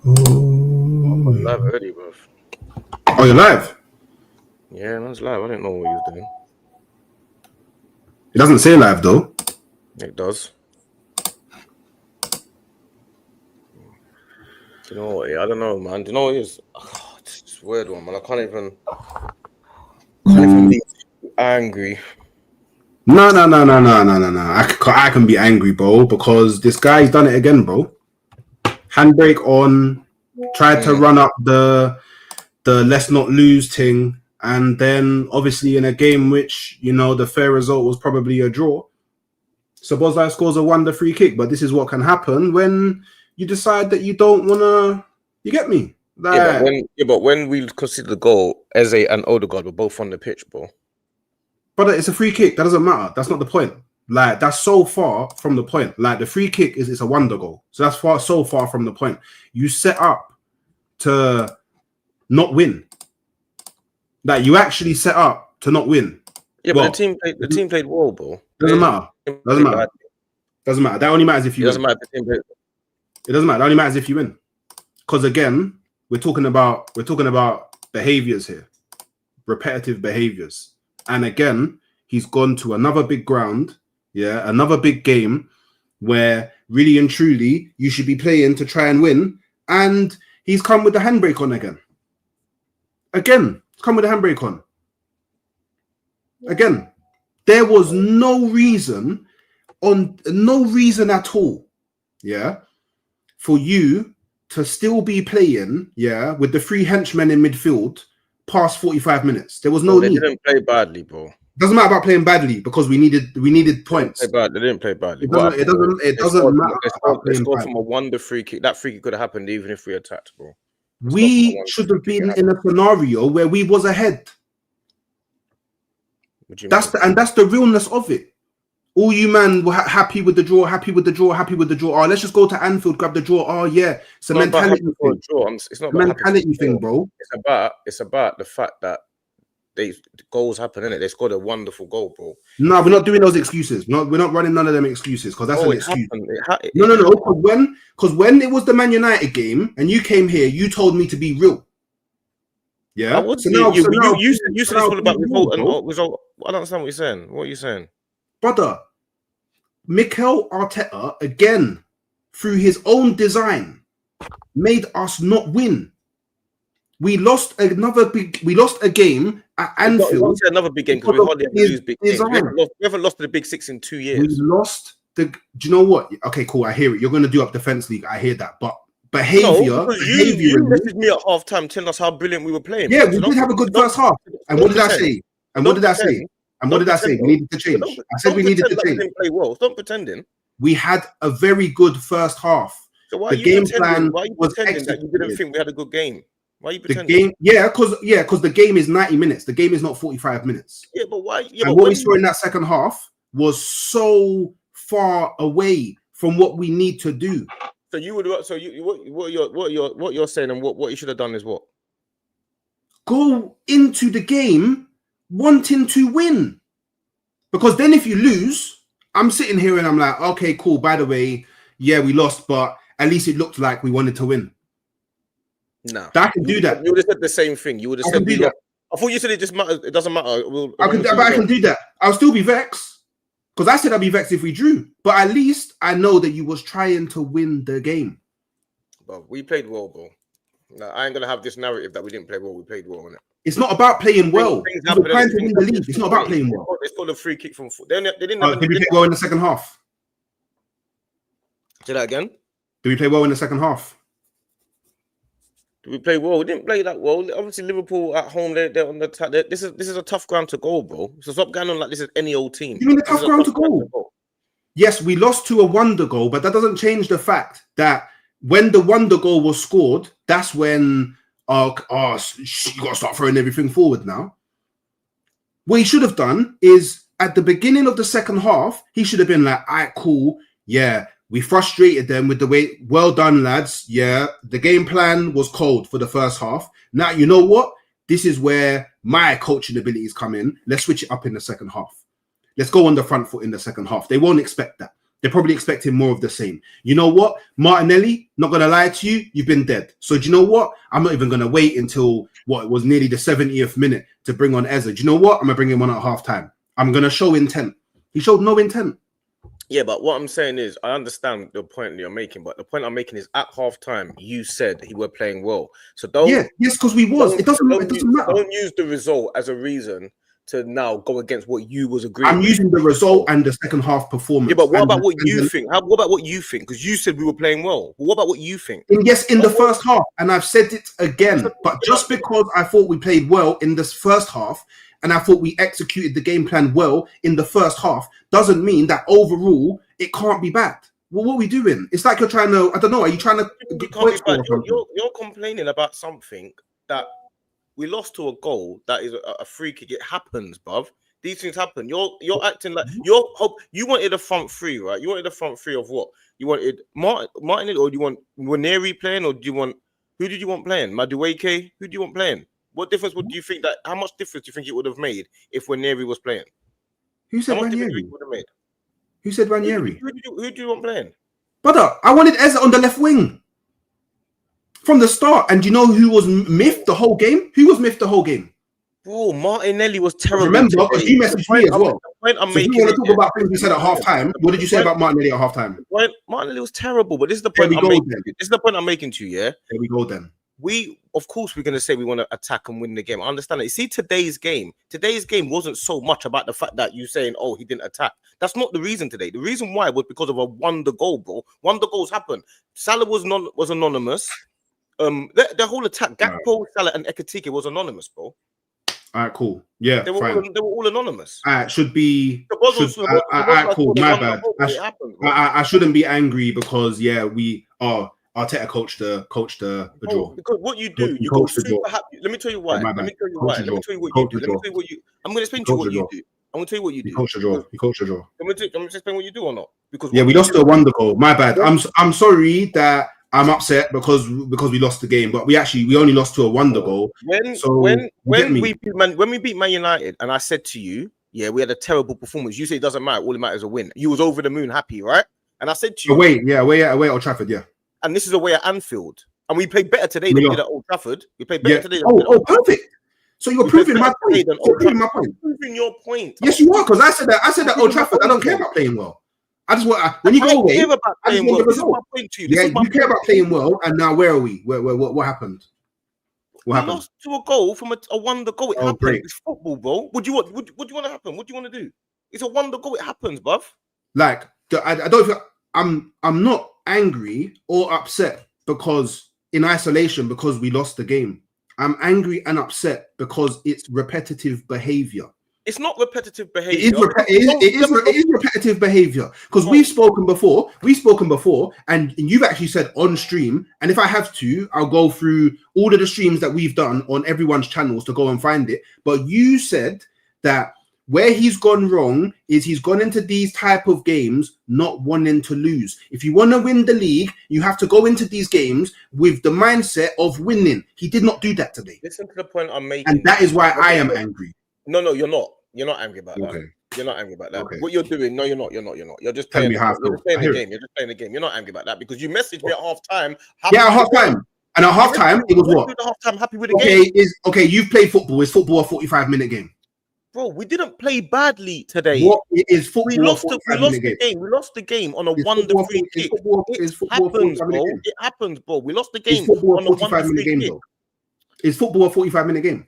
I'm live already, bro. Oh, you're live? Yeah, man's live. I didn't know what he was doing. It doesn't say live though. It does. Do you know what? I don't know, man. Do you know what it is? Oh, it's a weird one, man. I can't even be angry. No. I can be angry, bro, because this guy's done it again, bro. Handbrake on, tried to run up the let's not lose thing, and then obviously in a game which, you know, the fair result was probably a draw, Szobozlai'S scores a wonder free kick. But this is what can happen when you decide that you don't want to. You get me? But when we consider the goal, Eze and Odegaard were both on the pitch, bro. But it's a free kick. That doesn't matter. That's not the point. Like, that's so far from the point. Like, the free kick it's a wonder goal. So that's so far from the point. You set up to not win. Like, you actually set up to not win. Yeah, but the team played well, bro. Doesn't matter. Doesn't matter. That only matters if you win. It doesn't matter. That only matters if you win. Because again, we're talking about behaviors here. Repetitive behaviors. And again, he's gone to another big ground, another big game where really and truly you should be playing to try and win. And he's come with the handbrake on again. Come with the handbrake on. Again, there was no reason at all, for you to still be playing, with the three henchmen in midfield past 45 minutes. There was no need. They didn't play badly, bro. Doesn't matter about playing badly because we needed points. They didn't play badly. It doesn't matter. They scored from a wonder free kick. That free kick could have happened even if we attacked, bro. We should have been in a scenario where we was ahead. That's the realness of it. All you man were happy with the draw. Oh, let's just go to Anfield, grab the draw. Oh yeah, it's a mentality thing. It's not a mentality thing, bro. It's about the fact that the goals happen, innit? They scored a wonderful goal, bro. No, we're not doing those excuses. No, we're not running none of them excuses because that's an excuse. No. Because when it was the Man United game and you came here, you told me to be real. Yeah. You said it's all about result. I don't understand what you're saying. What are you saying? Brother, Mikel Arteta, again, through his own design, made us not win. We lost a game at Anfield. Another big game because we hardly ever lose big games. We haven't lost to the Big Six in 2 years. We lost do you know what? Okay, cool. I hear it. You're going to do up Defence League. I hear that. But behavior. You messaged me at half time telling us how brilliant we were playing. Yeah, we did have a good first half. And what did I say? We needed to change. I said we needed to change. Didn't play well. Stop pretending. We had a very good first half. So why are you pretending that you didn't think we had a good game? Why are you pretending? Because the game is 90 minutes. The game is not 45 minutes. Yeah, but why? Yeah, and what we saw in that second half was so far away from what we need to do. So what you're saying and what you should have done is what? Go into the game wanting to win. Because then if you lose, I'm sitting here and I'm like, okay, cool. By the way, yeah, we lost, but at least it looked like we wanted to win. No, I can do that. You would have said the same thing. You would have said that. I thought you said it just matters. It doesn't matter. I can do that. I'll still be vexed because I said I'd be vexed if we drew. But at least I know that you was trying to win the game. But we played well, bro. No, I ain't gonna have this narrative that we didn't play well. We played well, innit? It's not about playing well. We're trying to win the league. It's not about playing well. They scored a free kick from. They didn't. Did we play well in the second half? Say that again. Did we play well in the second half? Did we play well? We didn't play that well. Obviously, Liverpool at home, they're on the attack. This is a tough ground to go, bro. So stop going on like this is any old team. You mean a tough ground to go? Yes, we lost to a wonder goal, but that doesn't change the fact that when the wonder goal was scored, that's when you got to start throwing everything forward now. What he should have done is at the beginning of the second half, he should have been like, all right, cool. Yeah, we frustrated them with the way, well done, lads. Yeah, the game plan was cold for the first half. Now, you know what? This is where my coaching abilities come in. Let's switch it up in the second half. Let's go on the front foot in the second half. They won't expect that. They're probably expecting more of the same. You know what? Martinelli, not going to lie to you, you've been dead. So do you know what? I'm not even going to wait until what was nearly the 70th minute to bring on Eze. Do you know what? I'm going to bring him on at halftime. I'm going to show intent. He showed no intent. Yeah, but what I'm saying is, I understand the point you're making, but the point I'm making is at halftime, you said he were playing well. So don't. Yeah, yes, because we was. It doesn't matter. Don't use the result as a reason to now go against what you was agreeing. I'm using the result and the second half performance. Yeah, but what about what you think? What about what you think? Because you said we were playing well. What about what you think? Yes, in the first half, and I've said it again. But just because I thought we played well in this first half, and I thought we executed the game plan well in the first half, doesn't mean that overall it can't be bad. Well, what are we doing? It's like you're trying to. I don't know. Are you trying to? You're complaining about something that. We lost to a goal that is a free kick. It happens, bruv. These things happen. You're acting like you wanted a front three, right? You wanted a front three of what? You wanted Martin, or do you want Waneri playing, or do you want who did you want playing? Madueke? Who do you want playing? What difference would you think that? How much difference do you think it would have made if Waneri was playing? Who said Ranieri? Who said Ranieri? Who do you want playing? Brother, I wanted Eze on the left wing. From the start, and do you know who was miffed the whole game? Who was miffed the whole game? Bro, Martinelli was terrible. Remember, because you messaged me as well. You want to talk about things we said at halftime? What did you say about Martinelli at halftime? Martinelli was terrible, but this is the point I'm making. This is the point I'm making to you. Yeah, there we go. Then of course, we're going to say we want to attack and win the game. I understand it. You see, today's game wasn't so much about the fact that you saying, "Oh, he didn't attack." That's not the reason today. The reason why was because of a wonder goal, bro. Wonder goals happen. Salah was anonymous. The whole attack, Gakpo, Salah, and Ekitike was anonymous, bro. All right, cool. Yeah, they were all anonymous. Should be. Cool. My bad. I shouldn't be angry because Arteta coached the draw. Because what you do, you go super happy. Let me tell you why. Let me tell you why. Let me tell you what you do. I'm going to explain to you what you do. I'm going to tell you what you do. You coached the draw. I'm going to explain what you do or not. Because we lost a wonder goal. My bad. I'm sorry that. I'm upset because we lost the game, but we only lost to a wonder goal. When we beat Man United, and I said to you, yeah, we had a terrible performance. You say it doesn't matter. All it matters is a win. You was over the moon happy, right? And I said to you, away at Old Trafford, yeah. And this is away at Anfield, and we played better today than we did at Old Trafford. We played better today. Perfect. So you're proving my point. You're proving your point. Yes, you are, because I said that Old Trafford. I don't care about playing well. I just want when you go away. I just want the result. Yeah, you care about playing well, and now where are we? What happened? We lost to a goal from a wonder goal. It happened. Great. It's football, bro. What do you want? What do you want to happen? What do you want to do? It's a wonder goal. It happens, bruv. Like I don't feel I'm not angry or upset because in isolation because we lost the game. I'm angry and upset because it's repetitive behavior. It's not repetitive behavior. It is repetitive behavior because we've spoken before, and you've actually said on stream. And if I have to, I'll go through all of the streams that we've done on everyone's channels to go and find it. But you said that where he's gone wrong is he's gone into these type of games not wanting to lose. If you want to win the league, you have to go into these games with the mindset of winning. He did not do that today. Listen to the point I'm making, and that is why I am angry. No, you're not. You're not angry about that. You're not angry about that. Okay. What you're doing, no, you're not. You're just playing the game. You're just playing the game. You're just playing the game. You're not angry about that because you messaged me at halftime. Yeah, at halftime. And at halftime, it was what? At halftime, happy with the game. You've played football. Is football a 45-minute game? Bro, we didn't play badly today. What is football? We lost the game. We lost the game on a wonder free kick. It happens, bro. It happens, bro. We lost the game on a wonder free kick. Is football a 45-minute game?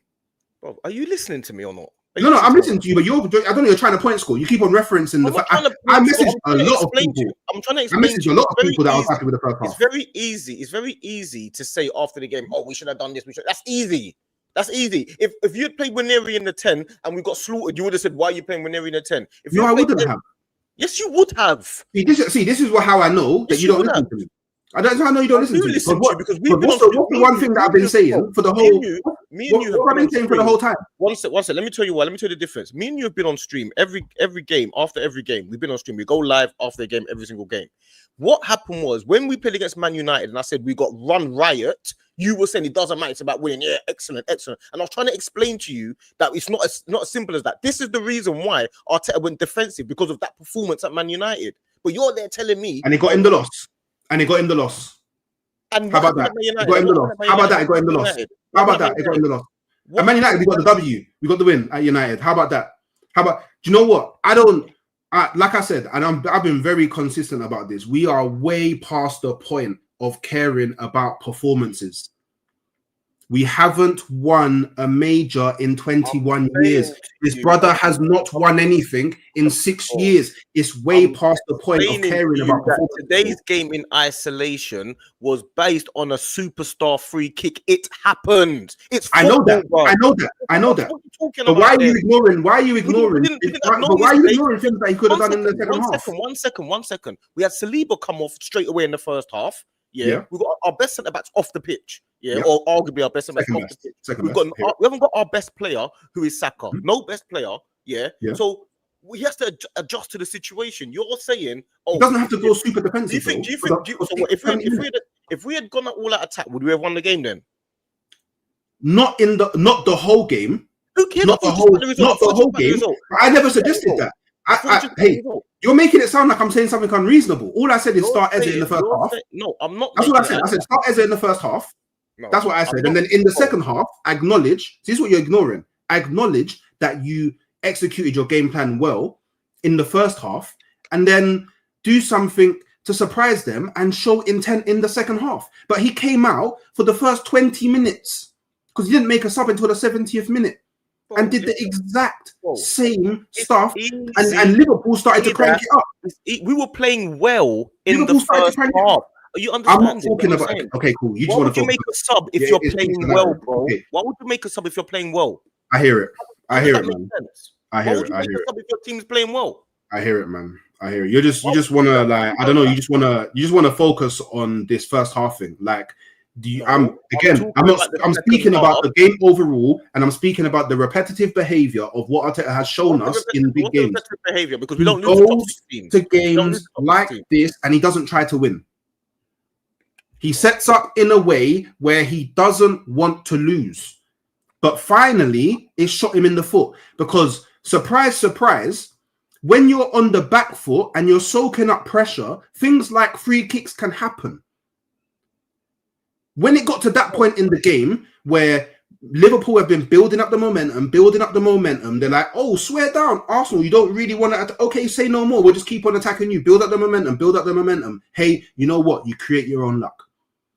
Bro, are you listening to me or not? No, I'm listening to you, but I don't know. You're trying to point score. You keep on referencing the fact. I messaged a lot of people. I'm trying to explain. I messaged a lot of people that I was happy with the first half. It's very easy. It's very easy to say after the game, "Oh, we should have done this." That's easy. That's easy. If you'd played Waneri in the 10 and we got slaughtered, you would have said, "Why are you playing Waneri in the 10?" No, I wouldn't have. Yes, you would have. This is how I know that you don't listen to me. I know you don't listen to me. Because what's the one thing that I've been saying for the whole? What I've been saying for the whole time. One sec. Let me tell you why. Let me tell you the difference. Me and you have been on stream every game. After every game, we've been on stream. We go live after the game, every single game. What happened was when we played against Man United, and I said we got run riot. You were saying it doesn't matter. It's about winning. Yeah, excellent. And I was trying to explain to you that it's not as simple as that. This is the reason why Arteta went defensive because of that performance at Man United. But you're there telling me, and it got in the loss, and it got in the loss. And how about that? It got in the loss. How about that? It got in the loss. How about that? It got in the loss. At Man United, we got the W. We got the win at United. How about that? How about? Do you know what? Like I said, and I've been very consistent about this. We are way past the point of caring about performances. We haven't won a major in 21 years. This brother has not won anything in 6 years. It's way past the point of caring about performances. Today's game in isolation was based on a superstar free kick. It happened. I know that. But why are you ignoring? Why are you ignoring? But why are you ignoring things that he could have done in the second half? One second. We had Saliba come off straight away in the first half. Yeah. We got our best centre backs off the pitch. Yeah, or arguably our best centre backs off the pitch. We haven't got our best player, who is Saka. No best player. Yeah. So he has to adjust to the situation. You're saying, he doesn't have to go super defensive. If we had gone all out attack, would we have won the game then? Not the whole game. Who cares? Not the whole game. I never suggested that. Hey, you're making it sound like I'm saying something unreasonable. All I said is start Eze in the first half. No, I'm not. That's what I said. I said start Eze in the first half. No, that's what I said. And then in the second half, acknowledge. This is what you're ignoring. Acknowledge that you executed your game plan well in the first half, and then do something to surprise them and show intent in the second half. But he came out for the first 20 minutes because he didn't make a sub until the 70th minute. And did the exact same stuff, and Liverpool started to crank it up. We were playing well in the first half. Are you understanding? I'm not talking about. Okay, cool. Why would you make a sub if you're playing well, bro? Why would you make a sub if you're playing well? I hear it. I hear it, man. I hear it. Why would you make a sub if your team's playing well? I hear it, man. I hear it. You just want to like, I don't know. You just want to focus on this first half thing, like. I'm speaking about the game overall, and I'm speaking about the repetitive behavior of what Arteta has shown us in big games. Behavior, because we don't lose to games like this, and he doesn't try to win. He sets up in a way where he doesn't want to lose, but finally, it shot him in the foot because surprise, surprise. When you're on the back foot and you're soaking up pressure, things like free kicks can happen. When it got to that point in the game where Liverpool have been building up the momentum, they're like, oh, swear down, Arsenal, you don't really want to, okay, say no more. We'll just keep on attacking you. Build up the momentum. Hey, you know what? You create your own luck.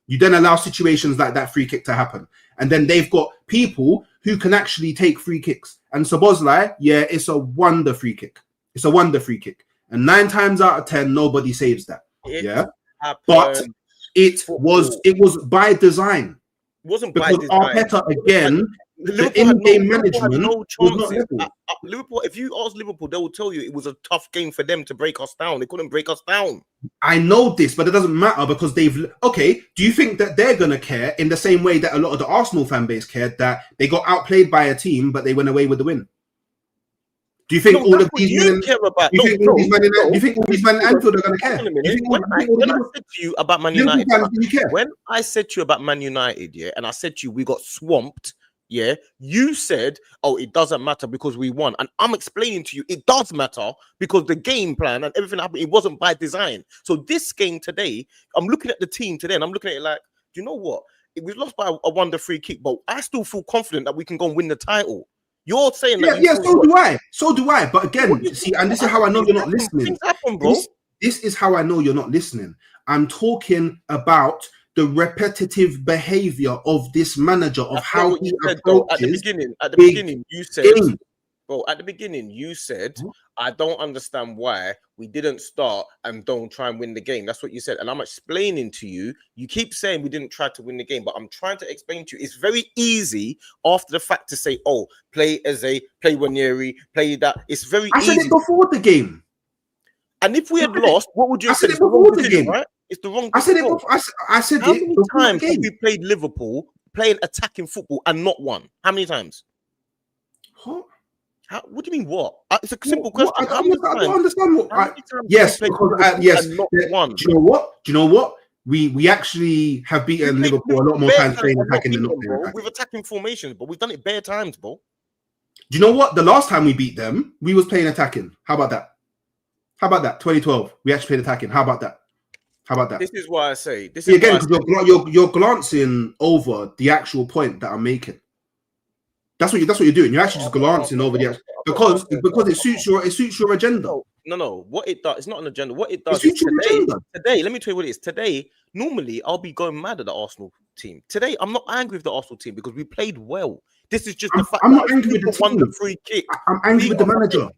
You then allow situations like that free kick to happen. And then they've got people who can actually take free kicks. And Szobozlai, yeah, it's a wonder free kick. And 9 times out of 10, nobody saves that. But it was by design. It wasn't because by design. Arteta again, the in-game management was not level. Liverpool, if you ask Liverpool, they will tell you it was a tough game for them to break us down. They couldn't break us down. I know this, but it doesn't matter because do you think that they're gonna care in the same way that a lot of the Arsenal fan base cared that they got outplayed by a team, but they went away with the win? Do you think all of these men care about? Do you think all these men in Anfield are going to care? When I said to you about Man United, yeah, and I said to you we got swamped, yeah, you said, oh, it doesn't matter because we won, and I'm explaining to you it does matter because the game plan and everything happened. It wasn't by design. So this game today, I'm looking at the team today, and I'm looking at it like, do you know what? We lost by a wonder free kick, but I still feel confident that we can go and win the title. You're saying that. Yeah, so do I. But again, see, and this is how I know you're not listening. This is how I know you're not listening. I'm talking about the repetitive behavior of this manager, of how he approaches. At the beginning, you said, bro, at the beginning, you said, I don't understand why we didn't start and don't try and win the game. That's what you said. And I'm explaining to you, you keep saying we didn't try to win the game, but I'm trying to explain to you, it's very easy after the fact to say, oh, play Eze, play Wanyeri, play that. It's very easy. I said it before the game. And if we had lost, what would you say? I said it before the game. Right? It's the wrong. I said it before. I said how it many times have we played Liverpool playing attacking football and not won? How many times? What? What do you mean? What? It's a simple question. I don't understand what. Yes, because yes. Do you know what? We actually have beaten Liverpool a lot more times playing attacking than not playing attacking. With attacking formations, but we've done it bare times, bro. Do you know what? The last time we beat them, we was playing attacking. How about that? How about that? 2012, we actually played attacking. How about that? How about that? This is why I say this is again, because you're glancing over the actual point that I'm making. That's what you're doing. You're actually just glancing over the because it suits your agenda. No. What it does, it's not an agenda. What it does is today, let me tell you what it is. Today, normally I'll be going mad at the Arsenal team. Today, I'm not angry with the Arsenal team because we played well. This is just the fact I'm not angry with the team. Won the free kick. I'm angry with the manager.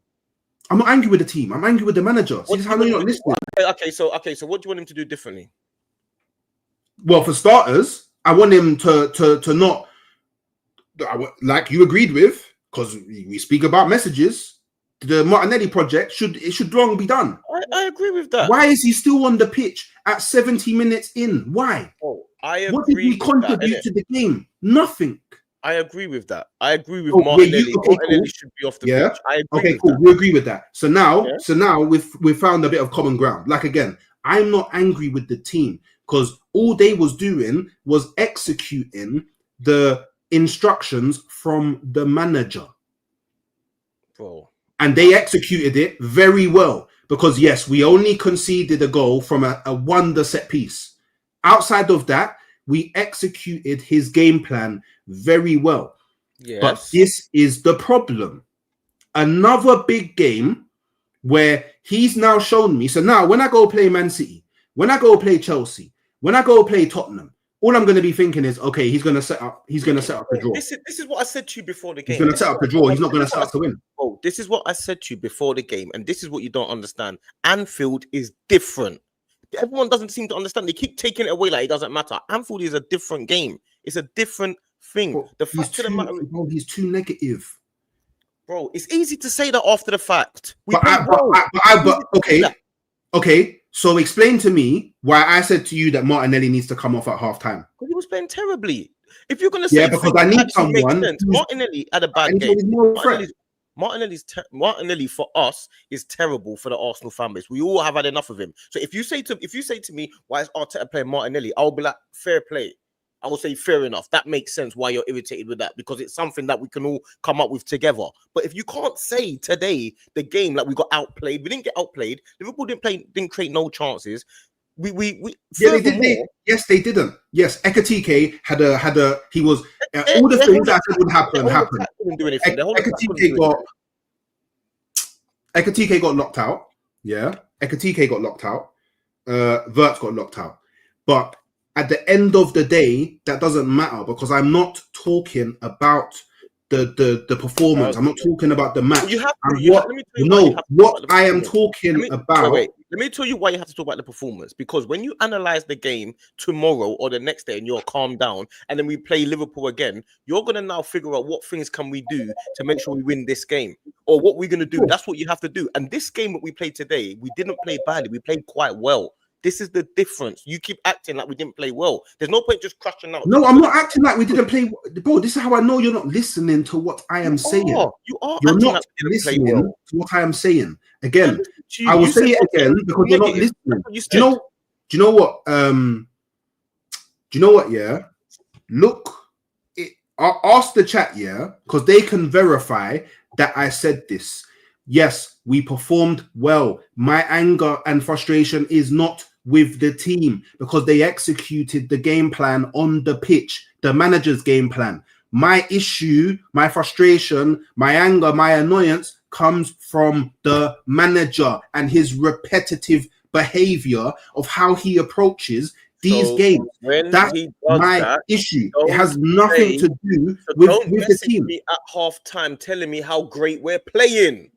I'm not angry with the team. I'm angry with the manager. See, how you're not listening. Okay, so what do you want him to do differently? Well, for starters, I want him to not, like you agreed with, because we speak about messages. The Martinelli project should long be done. I agree with that. Why is he still on the pitch at 70 minutes in? Why? Oh, I agree. What did he contribute to the game? Nothing. I agree with that. I agree with Martinelli. Martinelli should be off the pitch. I agree cool. We agree with that. So now we've found a bit of common ground. Like again, I'm not angry with the team because all they was doing was executing the instructions from the manager. Bro. And they executed it very well because yes, we only conceded a goal from a wonder set piece. Outside of that, we executed his game plan very well. Yes. But this is the problem. Another big game where he's now shown me. So now when I go play Man City, when I go play Chelsea, when I go play Tottenham, all I'm going to be thinking is, okay, he's going to set up the draw. This is what I said to you before the game. He's going to set up the draw. He's not going to set up to win. Oh, this is what I said to you before the game. And this is what you don't understand. Anfield is different. Everyone doesn't seem to understand. They keep taking it away like it doesn't matter. Anfield is a different game. It's a different thing. Bro, the fact of the matter, he's too negative. Bro, it's easy to say that after the fact. Okay. So explain to me why I said to you that Martinelli needs to come off at halftime. Because he was playing terribly. If you're going to say, because I need someone. Martinelli had a bad game. Martinelli for us is terrible for the Arsenal fan base. We all have had enough of him. So if you say to me, why is Arteta playing Martinelli? I'll be like, fair play. I will say fair enough. That makes sense why you're irritated with that because it's something that we can all come up with together. But if you can't say today the game like we got outplayed, we didn't get outplayed. Liverpool didn't create no chances. They did. Yes, they didn't. Yes, Ekatike he was all the things that I said would happen happened. Ekatike got locked out. Yeah, Ekatike got locked out. Wirtz got locked out. But at the end of the day, that doesn't matter because I'm not talking about the performance. I'm not talking about the match. I am talking about. Let me tell you why you have to talk about the performance. Because when you analyze the game tomorrow or the next day and you're calm down and then we play Liverpool again, you're going to now figure out what things can we do to make sure we win this game or what we're going to do. That's what you have to do. And this game that we played today, we didn't play badly. We played quite well. This is the difference. You keep acting like we didn't play well. There's no point just crashing out. No, I'm not acting like we didn't play. Bro, this is how I know you're not listening to what I am saying. You're not listening to what I am saying. Again, I will say it again because you're not listening. Do you know what? Do you know what? Yeah. Look, ask the chat, yeah, because they can verify that I said this. Yes, we performed well. My anger and frustration is not with the team because they executed the game plan on the pitch, the manager's game plan. My issue, my frustration, my anger, my annoyance comes from the manager and his repetitive behavior of how he approaches these games. That's my issue. It has nothing to do with the team. Me at half time telling me how great we're playing.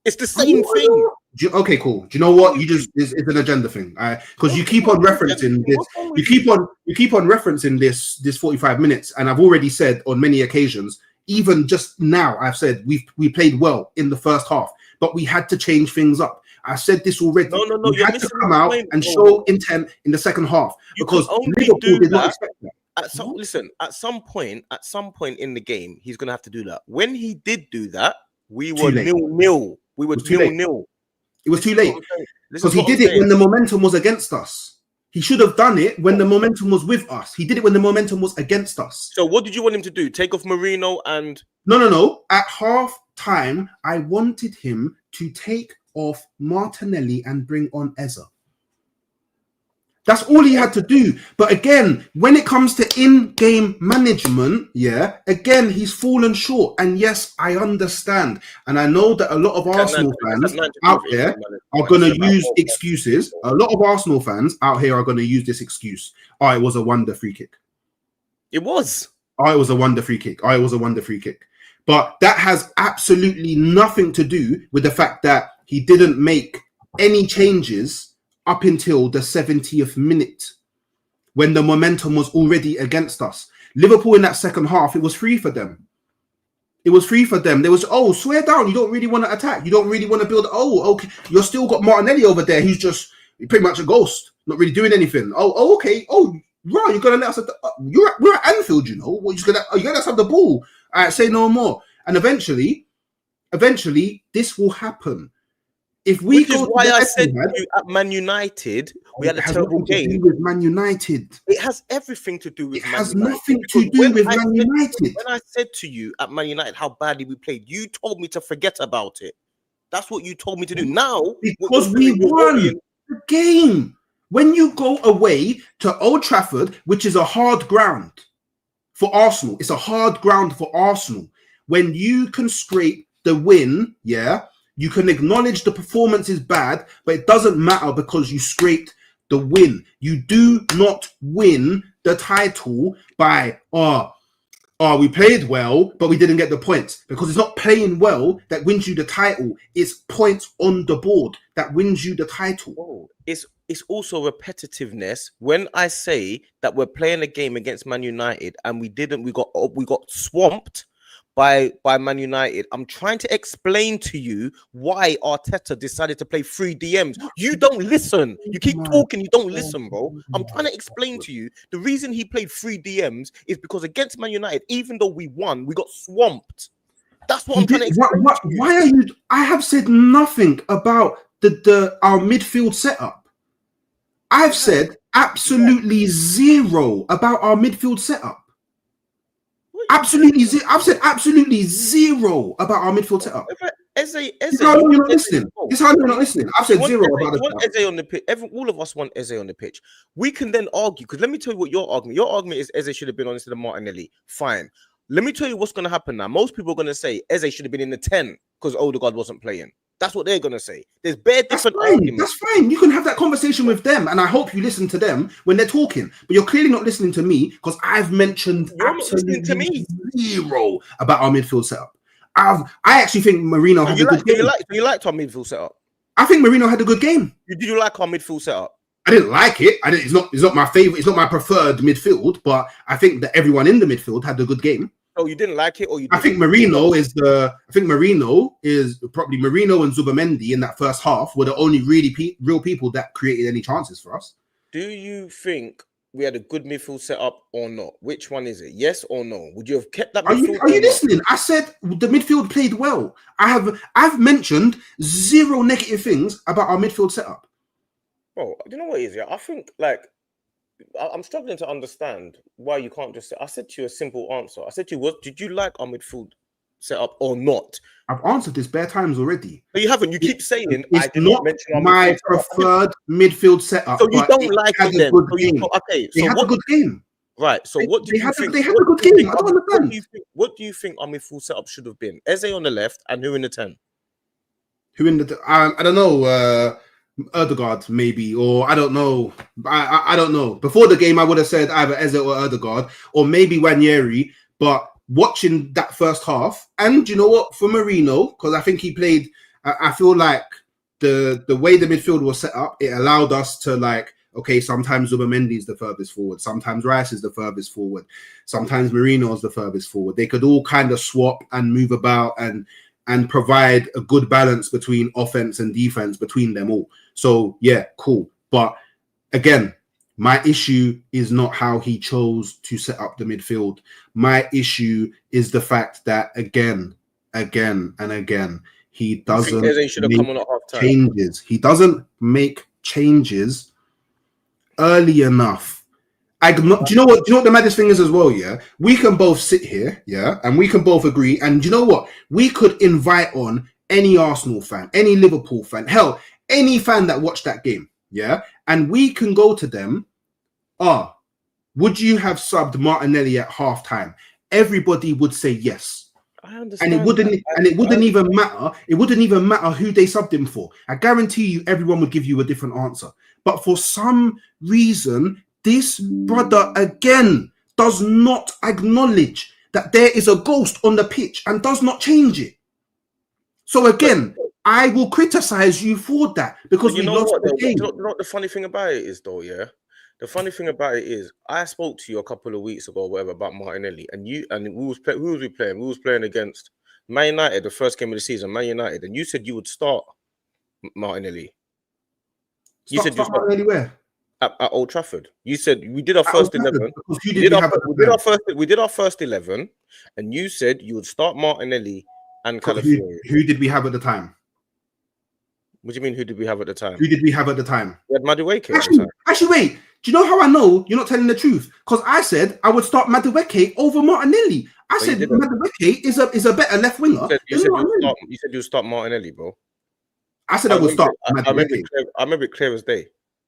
It's the same thing. Okay, cool. Do you know what? It's an agenda thing, because you keep on referencing this. You keep on referencing this 45 minutes, and I've already said on many occasions, even just now, I've said we played well in the first half, but we had to change things up. I said this already. No. We had to come out and show intent in the second half because Liverpool did not expect that. At some point in the game, he's going to have to do that. When he did do that, we were 0-0. We were 0-0. It was too late because he did it when the momentum was against us. He should have done it when the momentum was with us. He did it when the momentum was against us. So what did you want him to do? Take off Marino and... No. At half time, I wanted him to take off Martinelli and bring on Eze. That's all he had to do. But again, when it comes to in-game management, yeah, again, he's fallen short. And yes, I understand. And I know that a lot of Arsenal fans out there are going to use excuses. A lot of Arsenal fans out here are going to use this excuse. Oh, it was a wonder free kick. It was. Oh, it was a wonder free kick. Oh, it was a wonder free kick. But that has absolutely nothing to do with the fact that he didn't make any changes up until the 70th minute when the momentum was already against us. Liverpool in that second half, it was free for them. It was free for them. There was, swear down. You don't really want to attack. You don't really want to build. Oh, okay. You're still got Martinelli over there. He's just pretty much a ghost, not really doing anything. Okay. Oh, right. You're going to let us we're at Anfield, you know. You're going to let us have the ball. All right, say no more. And eventually, this will happen. If we Which is why I said to you at Man United, we had a terrible game. With Man United, it has everything to do with. It has nothing to do with Man United. When I said to you at Man United how badly we played, you told me to forget about it. That's what you told me to do. Now, because we won the game. When you go away to Old Trafford, which is a hard ground for Arsenal, it's a hard ground for Arsenal. When you can scrape the win, yeah. You can acknowledge the performance is bad, but it doesn't matter because you scraped the win. You do not win the title by, we played well, but we didn't get the points. Because it's not playing well that wins you the title. It's points on the board that wins you the title. Oh, it's also repetitiveness. When I say that we're playing a game against Man United and we got swamped by Man United, I'm trying to explain to you why Arteta decided to play 3 DMs. You don't listen. You keep talking, you don't listen, bro. I'm trying to explain to you the reason he played 3 DMs is because against Man United, even though we won, we got swamped. That's what I'm trying to explain. Why are you? I have said nothing about our midfield setup. I've said absolutely zero about our midfield setup. Absolutely zero. I've said absolutely zero about our midfield setup. Eze, it's how you're not listening. It's how you're not listening. I've said zero about it. Eze on the pitch. All of us want Eze on the pitch. We can then argue, because let me tell you what your argument. Your argument is Eze should have been on instead of Martinelli. Fine. Let me tell you what's going to happen now. Most people are going to say Eze should have been in the 10 because Odegaard wasn't playing. That's what they're going to say. There's bare different arguments. That's fine. You can have that conversation with them, and I hope you listen to them when they're talking. But you're clearly not listening to me because I've mentioned absolutely zero about our midfield setup. I actually think Marino had a good game. You liked our midfield setup? I think Marino had a good game. Did you like our midfield setup? I didn't like it. It's not my favorite. It's not my preferred midfield, but I think that everyone in the midfield had a good game. Oh, you didn't like it, or you? I think Marino is probably Marino and Zubimendi in that first half were the only really real people that created any chances for us. Do you think we had a good midfield setup or not? Which one is it? Yes or no? Would you have kept that midfield? Are you listening? I said the midfield played well. I've mentioned zero negative things about our midfield setup. Bro, you know what it is? Yeah, I think I'm struggling to understand why you can't just say. I said to you a simple answer. I said to you, did you like our midfield setup or not? I've answered this bare times already. No, you haven't. You keep saying it's not my preferred midfield setup. So you don't like it then? Okay, so they had a good game. Right. So what do you think? They had a good game. I don't understand. What do you think our midfield setup should have been? Eze on the left and who in the 10? Who in the? I don't know. Odegaard maybe, or I don't know. I don't know. Before the game, I would have said either Eze or Odegaard, or maybe Wanyeri. But watching that first half, and you know what, for Marino, because I think he played. I feel like the way the midfield was set up, it allowed us to okay, sometimes Zubimendi is the furthest forward, sometimes Rice is the furthest forward, sometimes Marino is the furthest forward. They could all kind of swap and move about and provide a good balance between offense and defense between them all. So yeah, cool. But again, my issue is not how he chose to set up the midfield. My issue is the fact that again, he doesn't make changes. He doesn't make changes early enough. Do you know what the maddest thing is as well? Yeah, we can both sit here, yeah, and we can both agree. And you know what? We could invite on any Arsenal fan, any Liverpool fan, hell, any fan that watched that game, yeah, and we can go to them, would you have subbed Martinelli at halftime? Everybody would say yes. I understand. And it wouldn't even matter. It wouldn't even matter who they subbed him for. I guarantee you, everyone would give you a different answer. But for some reason, this brother again does not acknowledge that there is a ghost on the pitch and does not change it. So again, I will criticize you for that because we lost the game. You know what the funny thing about it is, though, yeah? The funny thing about it is, I spoke to you a couple of weeks ago, or whatever, wabout Martinelli, and who was we playing? We was playing against Man United, the first game of the season, Man United, and you said you would start Martinelli. You said you start Martinelli where? At Old Trafford. You said we did our first 11. We did our first 11, and you said you would start Martinelli and Calafiori. Who did we have at the time? What do you mean? Who did we have at the time? Who did we have at the time? We had Madueke at the time. Actually, wait. Do you know how I know you're not telling the truth? Because I said I would start Madueke over Martinelli. I said Madueke is a better left winger. You said you start Martinelli, bro. I said I would start Madueke. I remember it clear as day.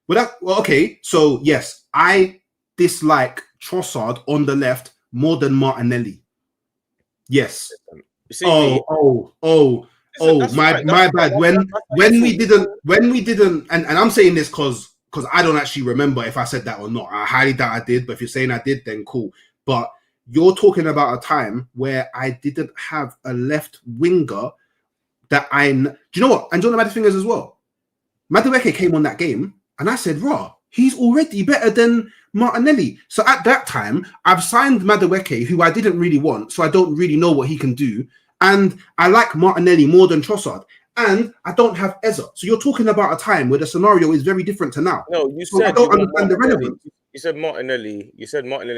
Well, okay. So yes, I dislike Trossard on the left more than Martinelli. Yes. My bad. When we didn't, and I'm saying this because I don't actually remember if I said that or not. I highly doubt I did, but if you're saying I did, then cool. But you're talking about a time where I didn't have a left winger that do you know what? And do you know what the thing is as well? Madueke came on that game, and I said, he's already better than Martinelli. So at that time, I've signed Madueke, who I didn't really want, so I don't really know what he can do. And I like Martinelli more than Trossard. And I don't have Eze. So you're talking about a time where the scenario is very different to now. No, you said I don't understand the relevance. You said Martinelli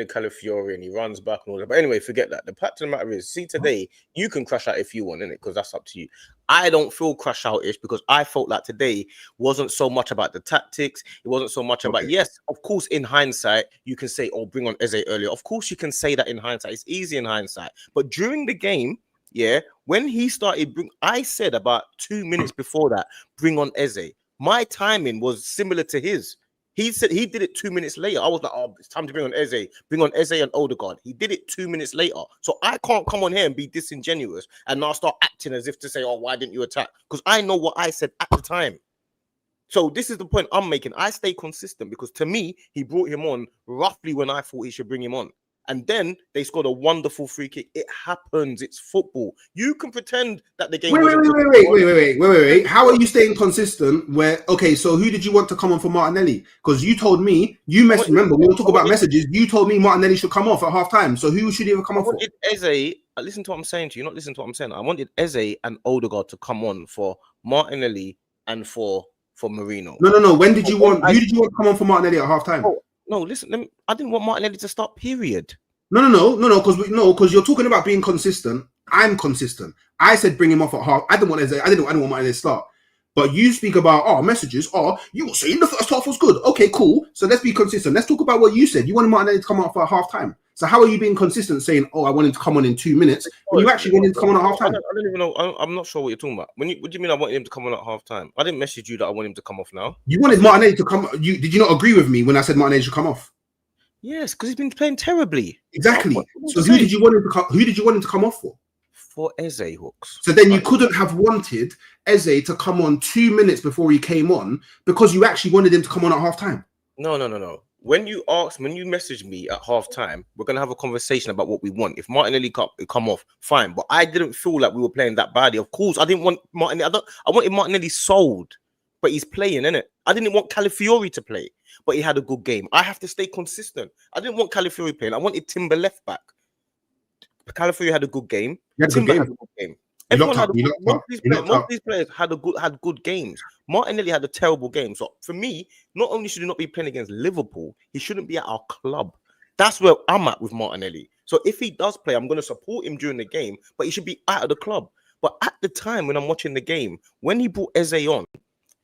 Calafiori, and he runs back and all that. But anyway, forget that. The fact of the matter is, see, today, you can crash out if you want, innit? Because that's up to you. I don't feel crash out-ish because I felt like today wasn't so much about the tactics. It wasn't so much about, yes, of course, in hindsight, you can say, bring on Eze earlier. Of course, you can say that in hindsight. It's easy in hindsight. But during the game, yeah, when he started, I said about 2 minutes before that, bring on Eze. My timing was similar to his. He said he did it 2 minutes later. I was like, it's time to bring on Eze and Odegaard. He did it 2 minutes later. So I can't come on here and be disingenuous and now start acting as if to say, why didn't you attack? Because I know what I said at the time. So this is the point I'm making. I stay consistent because to me, he brought him on roughly when I thought he should bring him on. And then they scored a wonderful free kick. It happens. It's football. You can pretend that the game. Wait. How are you staying consistent? So who did you want to come on for Martinelli? Because you told me remember we were talking about messages. You told me Martinelli should come off at half time. So who should he have come off for? Eze. Listen to what I'm saying to you. Not listen to what I'm saying. I wanted Eze and Odegaard to come on for Martinelli and for Marino. No. Who did you want to come on for Martinelli at half time? No, listen. I didn't want Martinelli to start. Period. No. Because you're talking about being consistent. I'm consistent. I said bring him off at half. I didn't want Martinelli to start. But you speak about messages. You were saying the first half was good. Okay, cool. So let's be consistent. Let's talk about what you said. You wanted Martinelli to come off at half time. So how are you being consistent saying, I want him to come on in 2 minutes when you actually wanted him to come on at half time? I don't even know. I'm not sure what you're talking about. What do you mean I wanted him to come on at half time? I didn't message you that I want him to come off now. You wanted Martinelli to come. Did you not agree with me when I said Martinelli should come off? Yes, because he's been playing terribly. Exactly. So who did you want him to come off for? For Eze hooks. So then you couldn't have wanted Eze to come on 2 minutes before he came on because you actually wanted him to come on at half time. No. When you messaged me at half time, we're gonna have a conversation about what we want. If Martinelli come off, fine. But I didn't feel like we were playing that badly. Of course, I didn't want Martinelli. I wanted Martinelli sold, but he's playing, innit? I didn't want Calafiori to play, but he had a good game. I have to stay consistent. I didn't want Calafiori playing. I wanted Timber left back. Calafiori had a good game. Timber had a good game. Most of these players had good games. Martinelli had a terrible game. So for me, not only should he not be playing against Liverpool, he shouldn't be at our club. That's where I'm at with Martinelli. So if he does play, I'm going to support him during the game, but he should be out of the club. But at the time when I'm watching the game, when he brought Eze on,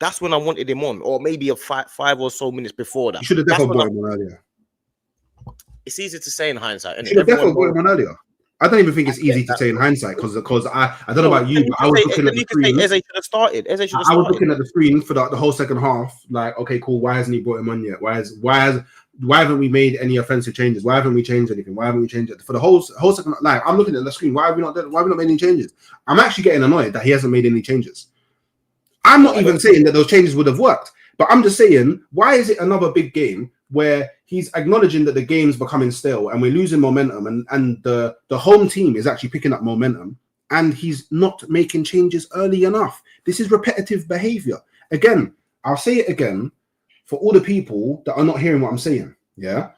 that's when I wanted him on, or maybe a five or so minutes before that. You should have definitely brought him on earlier. It's easy to say in hindsight. You should have definitely brought him on earlier. I don't even think it's easy to say in hindsight because I don't know about you, but I was looking at the screen. Eze should have started. Eze should have started. I was looking at the screen for the whole second half. Like, okay, cool. Why hasn't he brought him on yet? Why haven't we made any offensive changes? Why haven't we changed anything? Why haven't we changed it for the whole second? Like, I'm looking at the screen. Why have we not made any changes? I'm actually getting annoyed that he hasn't made any changes. I'm not even saying that those changes would have worked, but I'm just saying, why is it another big game where he's acknowledging that the game's becoming stale and we're losing momentum and the home team is actually picking up momentum and he's not making changes early enough? This is repetitive behavior. Again, I'll say it again for all the people that are not hearing what I'm saying. Yeah.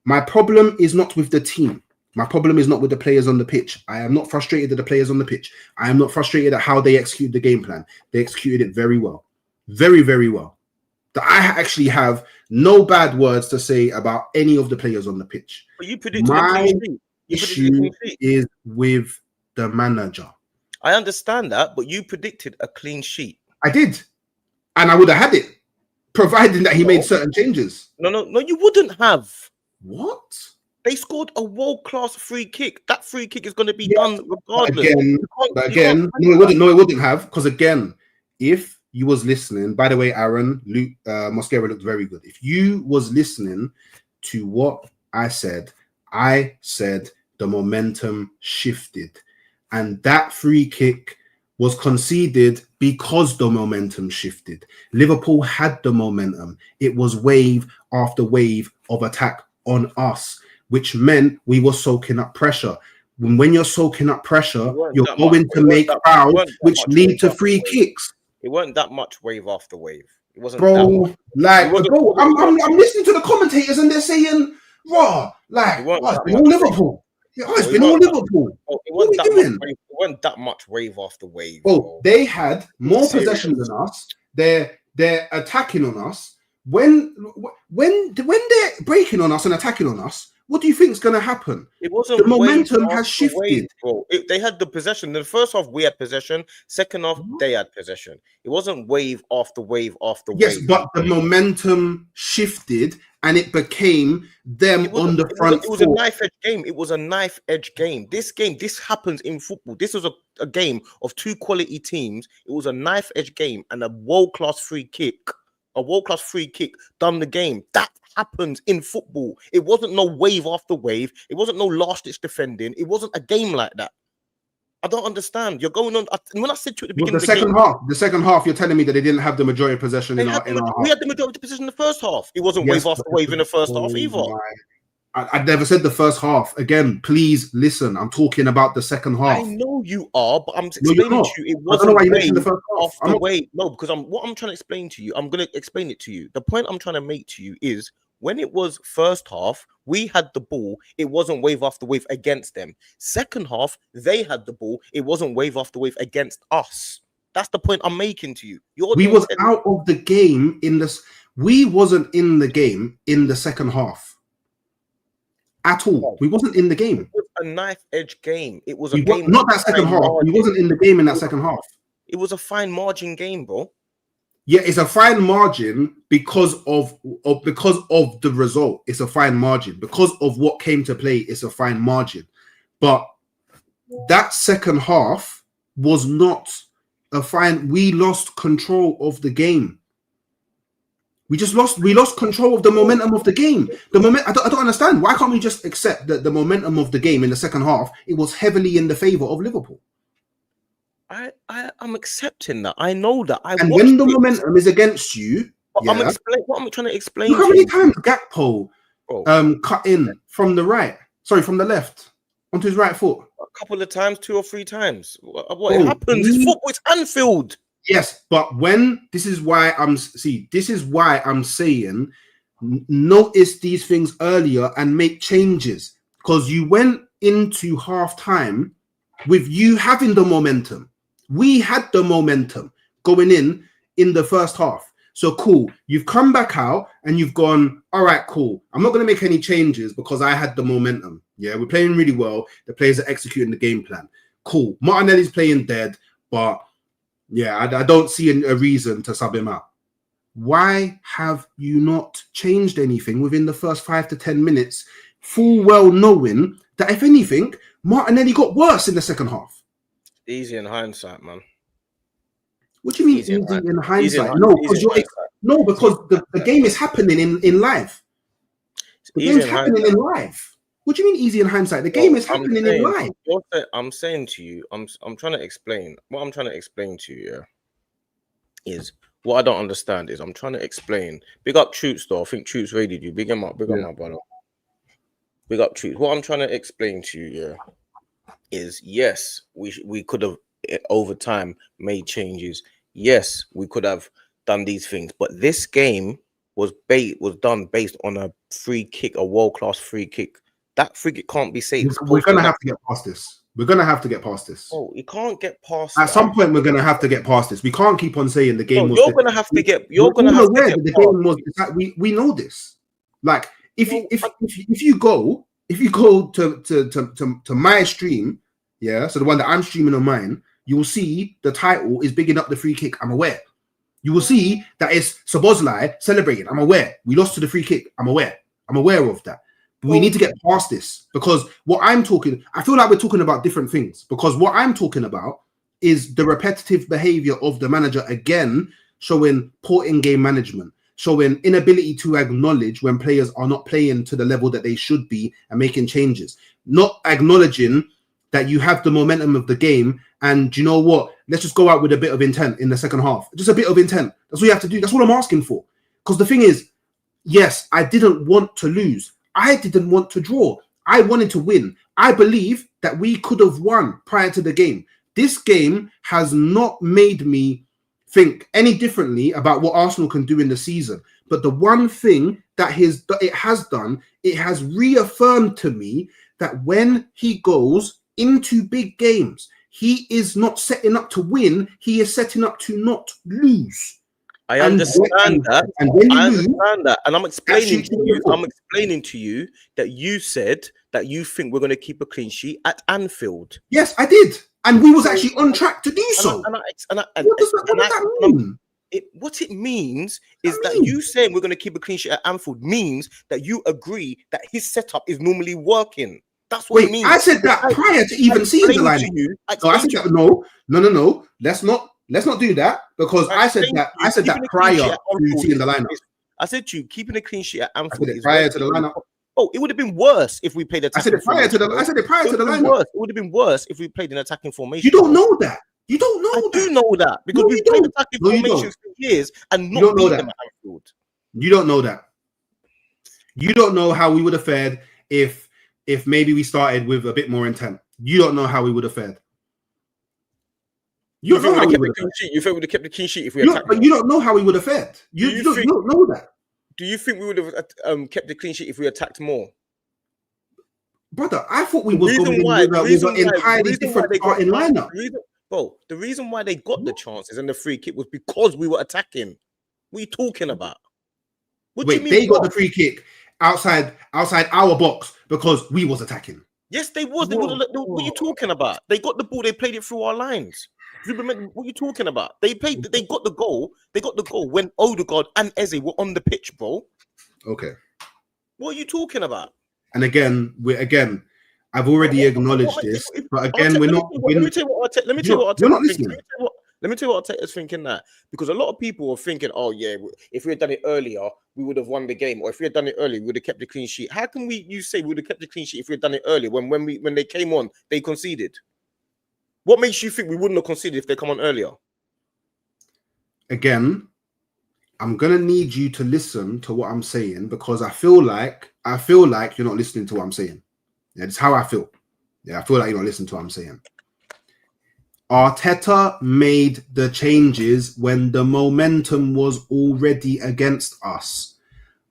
My problem is not with the team. My problem is not with the players on the pitch. I am not frustrated at the players on the pitch. I am not frustrated at how they execute the game plan. They executed it very well. Very, very well. That I actually have no bad words to say about any of the players on the pitch. But you predicted my issue is with the manager. I understand that, but you predicted a clean sheet. I did. And I would have had it, providing that he made certain changes. No, you wouldn't have. What? They scored a world-class free kick. That free kick is going to be done regardless. But again, no, it wouldn't have. Because again, if you was listening, by the way, Aaron, Luke, Mosquera looked very good. If you was listening to what I said the momentum shifted. And that free kick was conceded because the momentum shifted. Liverpool had the momentum. It was wave after wave of attack on us, which meant we were soaking up pressure. When you're soaking up pressure, you're going to make fouls, which lead to free kicks. It wasn't that much wave after wave. It wasn't, bro. I'm listening to the commentators and they're saying, "Raw, like, it's been all Liverpool. It's been all Liverpool." What are we doing? It wasn't that much wave after wave. Bro, they had more possession than us. They're attacking on us. When they're breaking on us and attacking on us, what do you think is going to happen? It wasn't. The momentum has shifted. Wave, bro. They had the possession. In the first half, we had possession. Second half, they had possession. It wasn't wave after wave after wave. Yes, but the momentum shifted and it became them on the front. It was a knife edge game. It was a knife edge game. This happens in football. This was a game of two quality teams. It was a knife edge game and a world-class free kick. A world-class free kick done the game. That happens in football. It wasn't no wave after wave. It wasn't no last-ditch defending. It wasn't a game like that. I don't understand. You're going on. When I said to you at the beginning, the second half, you're telling me that they didn't have the majority of possession in our half. We had the majority of possession in the first half. It wasn't wave after wave in the first half either. I never said the first half. Again, please listen. I'm talking about the second half. I know you are, but I'm explaining to you. It wasn't wave the first half. After wave. No, because what I'm trying to explain to you, I'm going to explain it to you. The point I'm trying to make to you is when it was first half, we had the ball. It wasn't wave after wave against them. Second half, they had the ball. It wasn't wave after wave against us. That's the point I'm making to you. We was out of the game in this. We wasn't in the game in the second half. At all. We wasn't in the game. It was a knife edge game. It was a game. Not that second half. We wasn't in the game in that second half. It was a fine margin game, bro. Yeah, it's a fine margin because of the result. It's a fine margin. Because of what came to play, it's a fine margin. But that second half was not a fine. We lost control of the game. We lost control of the momentum of the game. I don't understand. Why can't we just accept that the momentum of the game in the second half, it was heavily in the favor of Liverpool? I'm accepting that. I know that. And when the momentum is against you, what I'm trying to explain. Look how many times Gakpo cut in from the left onto his right foot. A couple of times, 2 or 3 times. What happens? It's football. It's Anfield. Yes, but this is why I'm saying notice these things earlier and make changes, because you went into half time with you having the momentum. We had the momentum going in the first half. So cool. You've come back out and you've gone, all right, cool. I'm not going to make any changes because I had the momentum. Yeah, we're playing really well. The players are executing the game plan. Cool. Martinelli's playing dead, but yeah, I don't see a reason to sub him out. Why have you not changed anything within the first 5 to 10 minutes, full well knowing that if anything, Martinelli got worse in the second half. Easy in hindsight, man. What do you mean easy in hindsight? No, because the game is happening in live. The game's happening in live. What do you mean easy in hindsight? The game is happening in live. I'm saying to you, I'm trying to explain. What I'm trying to explain to you is what I don't understand is I'm trying to explain. Big up Troops though. I think Troops raided you. Big him up, big up my brother. Big up Troops. What I'm trying to explain to you is yes, we could have over time made changes. Yes, we could have done these things, but this game was done based on a free kick, a world-class free kick. That free kick can't be saved. We're gonna have to get past this. We're gonna have to get past this. Oh, you can't get past. At some point, we're gonna have to get past this. We can't keep on saying the game. You're gonna have to get. You're gonna have to get. The game was. We know this. Like if you go to my stream, yeah, so the one that I'm streaming on mine, you will see the title is bigging up the free kick. I'm aware. You will see that it's Szobozlai'S celebrating. I'm aware. We lost to the free kick. I'm aware. I'm aware of that. But we need to get past this because I feel like we're talking about different things because what I'm talking about is the repetitive behavior of the manager again, showing poor in-game management, showing inability to acknowledge when players are not playing to the level that they should be and making changes, not acknowledging that you have the momentum of the game. And you know what? Let's just go out with a bit of intent in the second half. Just a bit of intent. That's what you have to do. That's what I'm asking for. Because the thing is, yes, I didn't want to lose. I didn't want to draw. I wanted to win. I believe that we could have won prior to the game. This game has not made me think any differently about what Arsenal can do in the season. But the one thing that it has reaffirmed to me that when he goes into big games, he is not setting up to win. He is setting up to not lose. I understand that. And when you understand that. And I'm explaining to you that you said that you think we're going to keep a clean sheet at Anfield. Yes, I did. And we was actually on track to do so. What does that mean? What it means is that you saying we're going to keep a clean sheet at Anfield means that you agree that his setup is normally working. That's what it means. I said that prior to even seeing the lineup. No, I said that. No. Let's not do that because I said that prior to seeing the lineup. I said to you, keeping a clean sheet at Anfield is prior to the lineup. Oh, it would have been worse if we played attacking. I said it prior to the lineup. It would have been worse if we played an attacking formation. You don't know that. You don't know that. I do know that because we've played attacking formations for years and not beat them at Anfield. You don't know that. You don't know how we would have fared if maybe we started with a bit more intent. You don't know how we would have fared. You think we would have kept the clean sheet? You think we would have kept the clean sheet if we attacked? But you don't know how we would have fared. You don't know that. Do you think we would have kept the clean sheet if we attacked more? Brother, I thought we were going with an entirely different starting lineup. Bro, the reason why they got the chances and the free kick was because we were attacking. What are you talking about? What do you mean? They got the free kick outside our box because we was attacking. Yes, they was. What are you talking about? They got the ball. They played it through our lines. What are you talking about? They got the goal. They got the goal when Odegaard and Eze were on the pitch, bro. Okay. What are you talking about? And again, I've already acknowledged this, but again, we're not. Let me tell you what Arteta. You're not listening. Let me tell you what Arteta's thinking that because a lot of people are thinking, oh yeah, if we had done it earlier, we would have won the game, or if we had done it earlier, we would have kept the clean sheet. How can you say we would have kept the clean sheet if we had done it earlier when they came on, they conceded? What makes you think we wouldn't have conceded if they come on earlier? Again, I'm gonna need you to listen to what I'm saying because I feel like you're not listening to what I'm saying. Yeah, that's how I feel. Yeah, I feel like you're not listening to what I'm saying. Arteta made the changes when the momentum was already against us.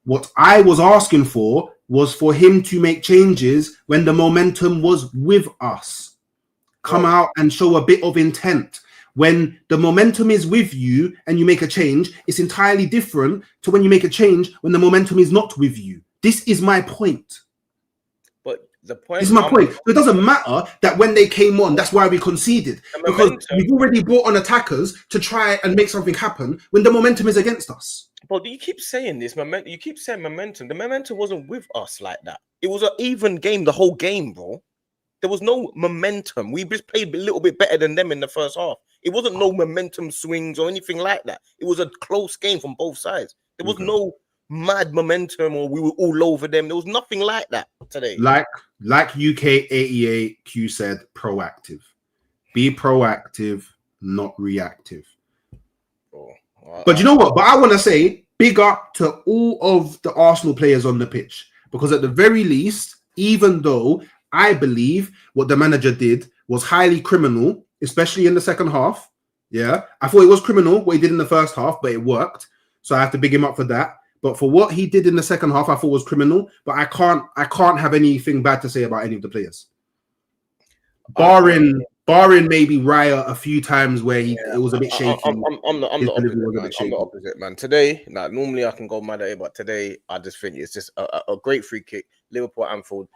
What I was asking for was for him to make changes when the momentum was with us. Come out and show a bit of intent. When the momentum is with you and you make a change, it's entirely different to when you make a change when the momentum is not with you. This is my point. But the point is my point. So it doesn't matter that when they came on, that's why we conceded. Because we've already brought on attackers to try and make something happen when the momentum is against us. But you keep saying this momentum. You keep saying momentum. The momentum wasn't with us like that. It was an even game, the whole game, bro. There was no momentum. We just played a little bit better than them in the first half. It wasn't no momentum swings or anything like that. It was a close game from both sides. There was no mad momentum or we were all over them. There was nothing like that today. Like UK 88Q said, proactive. Be proactive, not reactive. But you know what? But I want to say big up to all of the Arsenal players on the pitch, because at the very least, even though I believe what the manager did was highly criminal, especially in the second half. Yeah, I thought it was criminal what he did in the first half, but it worked. So I have to big him up for that. But for what he did in the second half, I thought was criminal. But I can't have anything bad to say about any of the players, barring maybe Raya a few times where it was a bit shaky. I'm the opposite, man. Today, normally I can go mad at it, but today I just think it's just a great free kick. Liverpool, Anfield.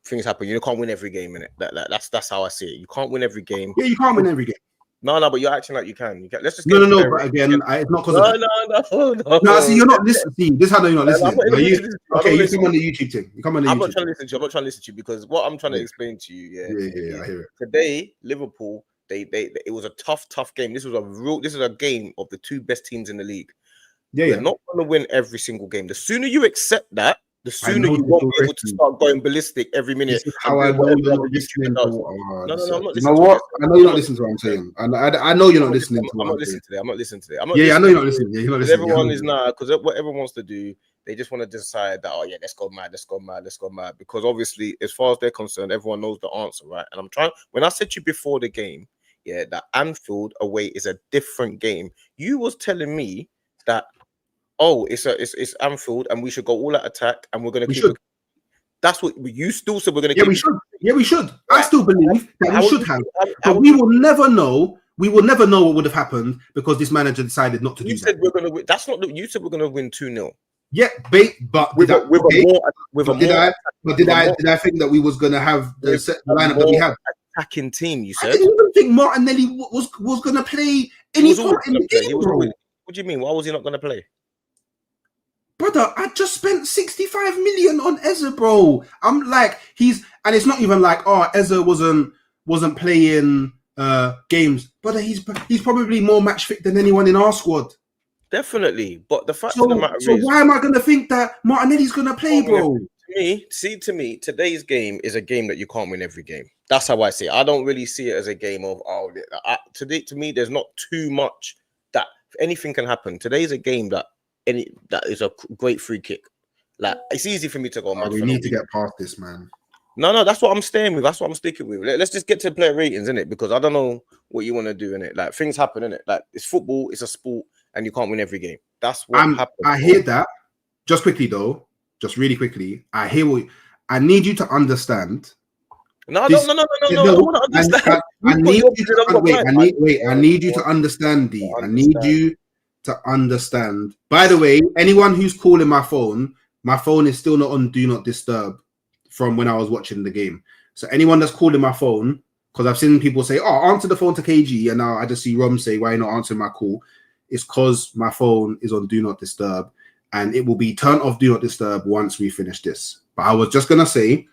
Things happen. You can't win every game, innit? That's how I see it. You can't win every game. Yeah, you can't win every game. No, but you're acting like you can. You can. Let's just no. But again, it's not because of that. No. See, you're not listening. See, this is how you're not listening. You come on the YouTube thing. You come on the YouTube. I'm not trying to listen to you. I'm not trying to listen to you because what I'm trying to explain to you. Yeah, I hear it. Today, Liverpool, it was a tough game. This is a game of the two best teams in the league. We're not going to win every single game. The sooner you accept that, the sooner you won't be able to start going ballistic every minute. This is how I know you're not listening to what I'm not listening. You know what? I know you're not listening to what I'm saying. I know you're not listening to what I'm saying. I'm not listening today. I know you're not listening. Yeah, you're not listening. Everyone is not, because what everyone wants to do, they just want to decide that, let's go mad. Because obviously, as far as they're concerned, everyone knows the answer, right? And I'm trying, when I said to you before the game, that Anfield away is a different game. You was telling me that, it's Anfield and we should go all out attack and we're going to keep. That's what you still said we're going to. Yeah, we should. I still believe that we should have, but we will never know. We will never know what would have happened because this manager decided not to do that. You said we're going to win. That's not. You said we're going to win 2-0. Yeah, but did I think that we was going to have the lineup that we had? Attacking team. You said. I didn't even think Martinelli was going to play any part in the game, bro. What do you mean? Why was he not going to play? Brother, I just spent 65 million on Eze, bro. I'm like, and it's not even like, Eze wasn't playing games. Brother, he's probably more match fit than anyone in our squad. Definitely. But the fact of the matter is, why am I gonna think that Martinelli's gonna play, bro? To me, today's game is a game that you can't win every game. That's how I see it. I don't really see it as a game of today. To me, there's not too much that anything can happen. Today's a game that is a great free kick. Like, it's easy for me to go. We need to get past this, man. No, that's what I'm staying with. That's what I'm sticking with. Let's just get to player ratings, innit? Because I don't know what you want to do, innit? Like, things happen, innit? Like, it's football, it's a sport, and you can't win every game. That's what happens. I hear that. Just quickly, though. Just really quickly. I need you to understand. No. I don't want to understand. I need you to understand, D. I need you to understand. By the way, anyone who's calling my phone is still not on Do Not Disturb from when I was watching the game. So anyone that's calling my phone, because I've seen people say, answer the phone to KG, and now I just see Rom say, why are you not answering my call? It's because my phone is on Do Not Disturb, and it will be turned off Do Not Disturb once we finish this. But I was just going to say,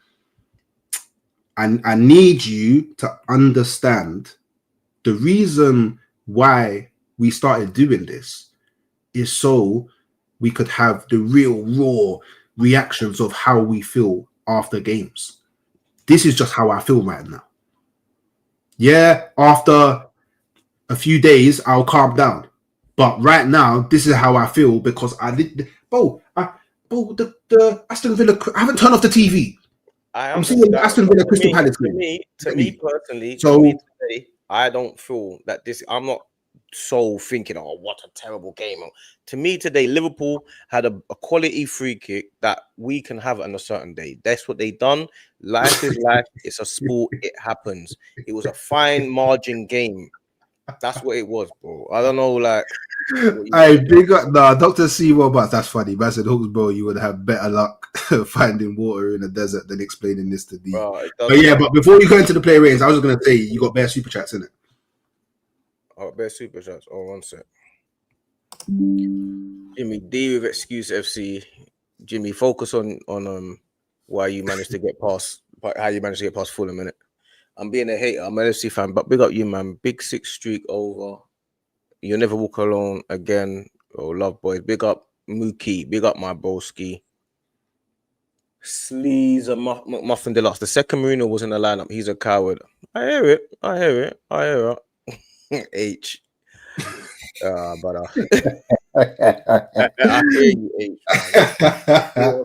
I need you to understand the reason why we started doing this is so we could have the real raw reactions of how we feel after games. This is just how I feel right now. Yeah, after a few days, I'll calm down. But right now, this is how I feel because I did. The Aston Villa. I haven't turned off the TV. I'm seeing the Aston Villa Crystal Palace game. To me personally, today, I don't feel that this. I'm not so thinking, what a terrible game. To me today, Liverpool had a quality free kick that we can have on a certain day. That's what they done. Life is life. It's a sport. It happens. It was a fine margin game. That's what it was, bro. I don't know, like. Dr. C. Roberts, that's funny. Man said, Hooks, bro, you would have better luck finding water in the desert than explaining this to me. But before you go into the play ratings, I was just going to say, you got bare super chats in it. Bare super chats. One sec. Jimmy D with Excuse FC. Jimmy, focus on why you managed to get past, how you managed to get past Fulham, innit? I'm being a hater. I'm an LFC fan, but big up you, man. Big 6 streak over. You'll never walk alone again. Oh, love boys. Big up Mookie. Big up my broski. Sleaze and Muffin Deluxe. The second Marino was in the lineup. He's a coward. I hear it. H. But I hear you, H. Man.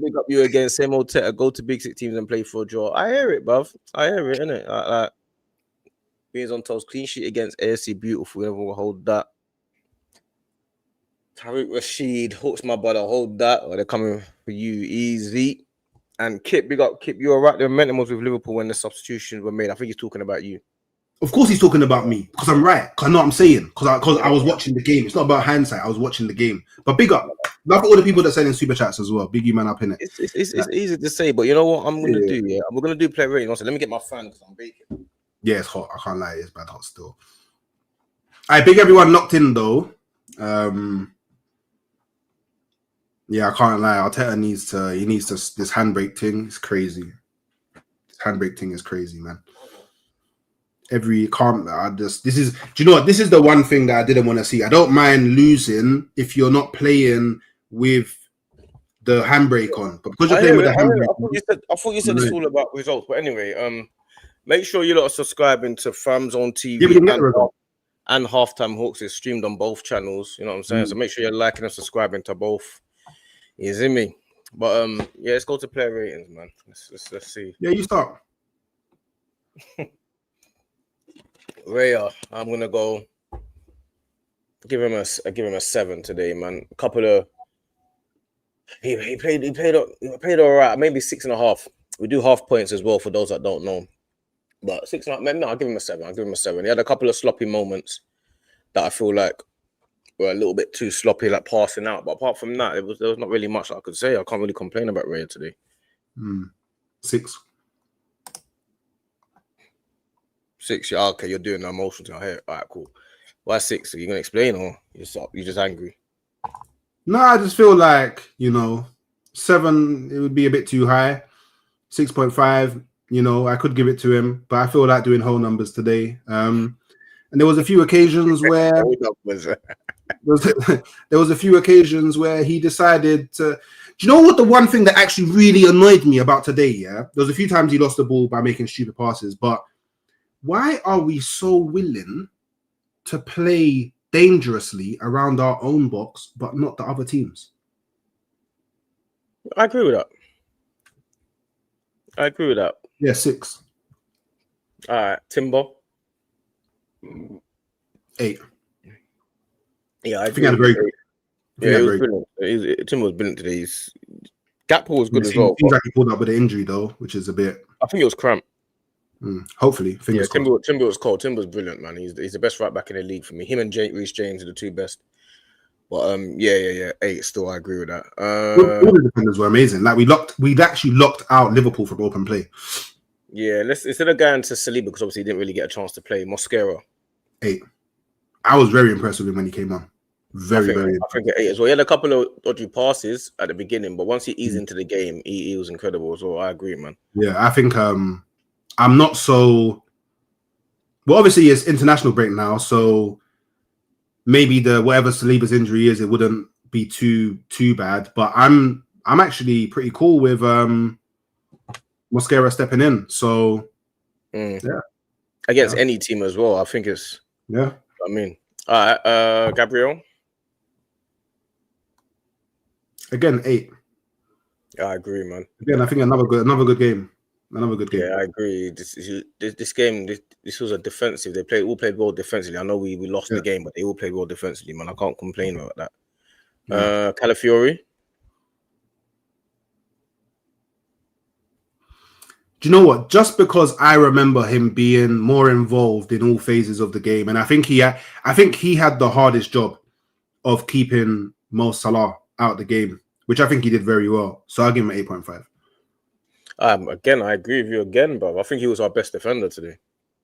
Big up you again. Same old Teta. Go to big 6 teams and play for a draw. I hear it, bruv. I hear it, innit? Like beans on toast. Clean sheet against AFC. Beautiful. Never will hold that. Tariq Rashid. Hawks my brother. Hold that. Or they're coming for you. Easy. And Kip, big up Kip. You were right. The momentum was with Liverpool when the substitutions were made. I think he's talking about you. Of course he's talking about me because I'm right. Because I know what I'm saying. Because I was watching the game. It's not about hindsight. I was watching the game. But big up. Love all the people that send in super chats as well. Big you man up in it. It's easy to say, but you know what I'm going to do? Yeah, we're going to do play rating. Also, let me get my fan because I'm baking. Yeah, it's hot. I can't lie. It's bad hot still. I big everyone locked in though. Yeah, I can't lie. Arteta needs to. This handbrake thing is crazy. This handbrake thing is crazy, man. Do you know what? This is the one thing that I didn't want to see. I don't mind losing if you're not playing with the handbrake on, but because you're playing with the handbrake, I thought you said it's all about results. But anyway, make sure you lot are subscribing to Fams on TV and Halftime Hawks is streamed on both channels. You know what I'm saying? So make sure you're liking and subscribing to both. You see me? But yeah, let's go to player ratings, man. Let's see. Yeah, you start. Raya, I'm gonna go. Give him a 7 today, man. A couple of he played all right, maybe 6.5. We do half points as well for those that don't know. But 6.5, no, I'll give him a 7. I'll give him a 7. He had a couple of sloppy moments that I feel like were a little bit too sloppy, like passing out. But apart from that, there was not really much I could say. I can't really complain about Raya today. 6. 6, yeah, okay, you're doing the emotional thing. I hear it. All right, cool. Why 6? Are you gonna explain or you're just angry? No, I just feel like 7. It would be a bit too high. 6.5. I could give it to him, but I feel like doing whole numbers today. And there was a few occasions where there was a few occasions where he decided to. Do you know what the one thing that actually really annoyed me about today? Yeah, there was a few times he lost the ball by making stupid passes, but why are we so willing to play dangerously around our own box, but not the other teams? I agree with that. Yeah, 6. All right, Timbo. 8. Yeah, I think I had a very good. Yeah, he was brilliant. Timbo was brilliant today. Gakpo was good as well. Seems like he pulled up with an injury though, which is a bit. I think it was cramp. Hopefully, fingers crossed. Timber was cold. Timber's brilliant, man. He's the best right back in the league for me. Him and Reece James are the 2 best. But yeah. 8 still. I agree with that. All the defenders were amazing. Like we'd actually locked out Liverpool from open play. Yeah, instead of going to Saliba because obviously he didn't really get a chance to play. Mosquera. 8. I was very impressed with him when he came on. Very. I think 8 as well. He had a couple of dodgy passes at the beginning, but once he eased into the game, he was incredible as well. I agree, man. Yeah, I think I'm not so. Well, obviously it's international break now, so maybe whatever Saliba's injury is, it wouldn't be too bad. But I'm actually pretty cool with Mosquera stepping in. So yeah, against any team as well. I think it's yeah. I mean, all right, Gabriel. Again, 8. Yeah, I agree, man. Again, I think another good game. Yeah, I agree. This game, this was a defensive. They all played well defensively. I know we lost the game, but they all played well defensively, man. I can't complain about that. Calafiori. Do you know what? Just because I remember him being more involved in all phases of the game, and I think he had the hardest job of keeping Mo Salah out the game, which I think he did very well. So I'll give him an 8.5. Again, I agree with you again, bro. I think he was our best defender today.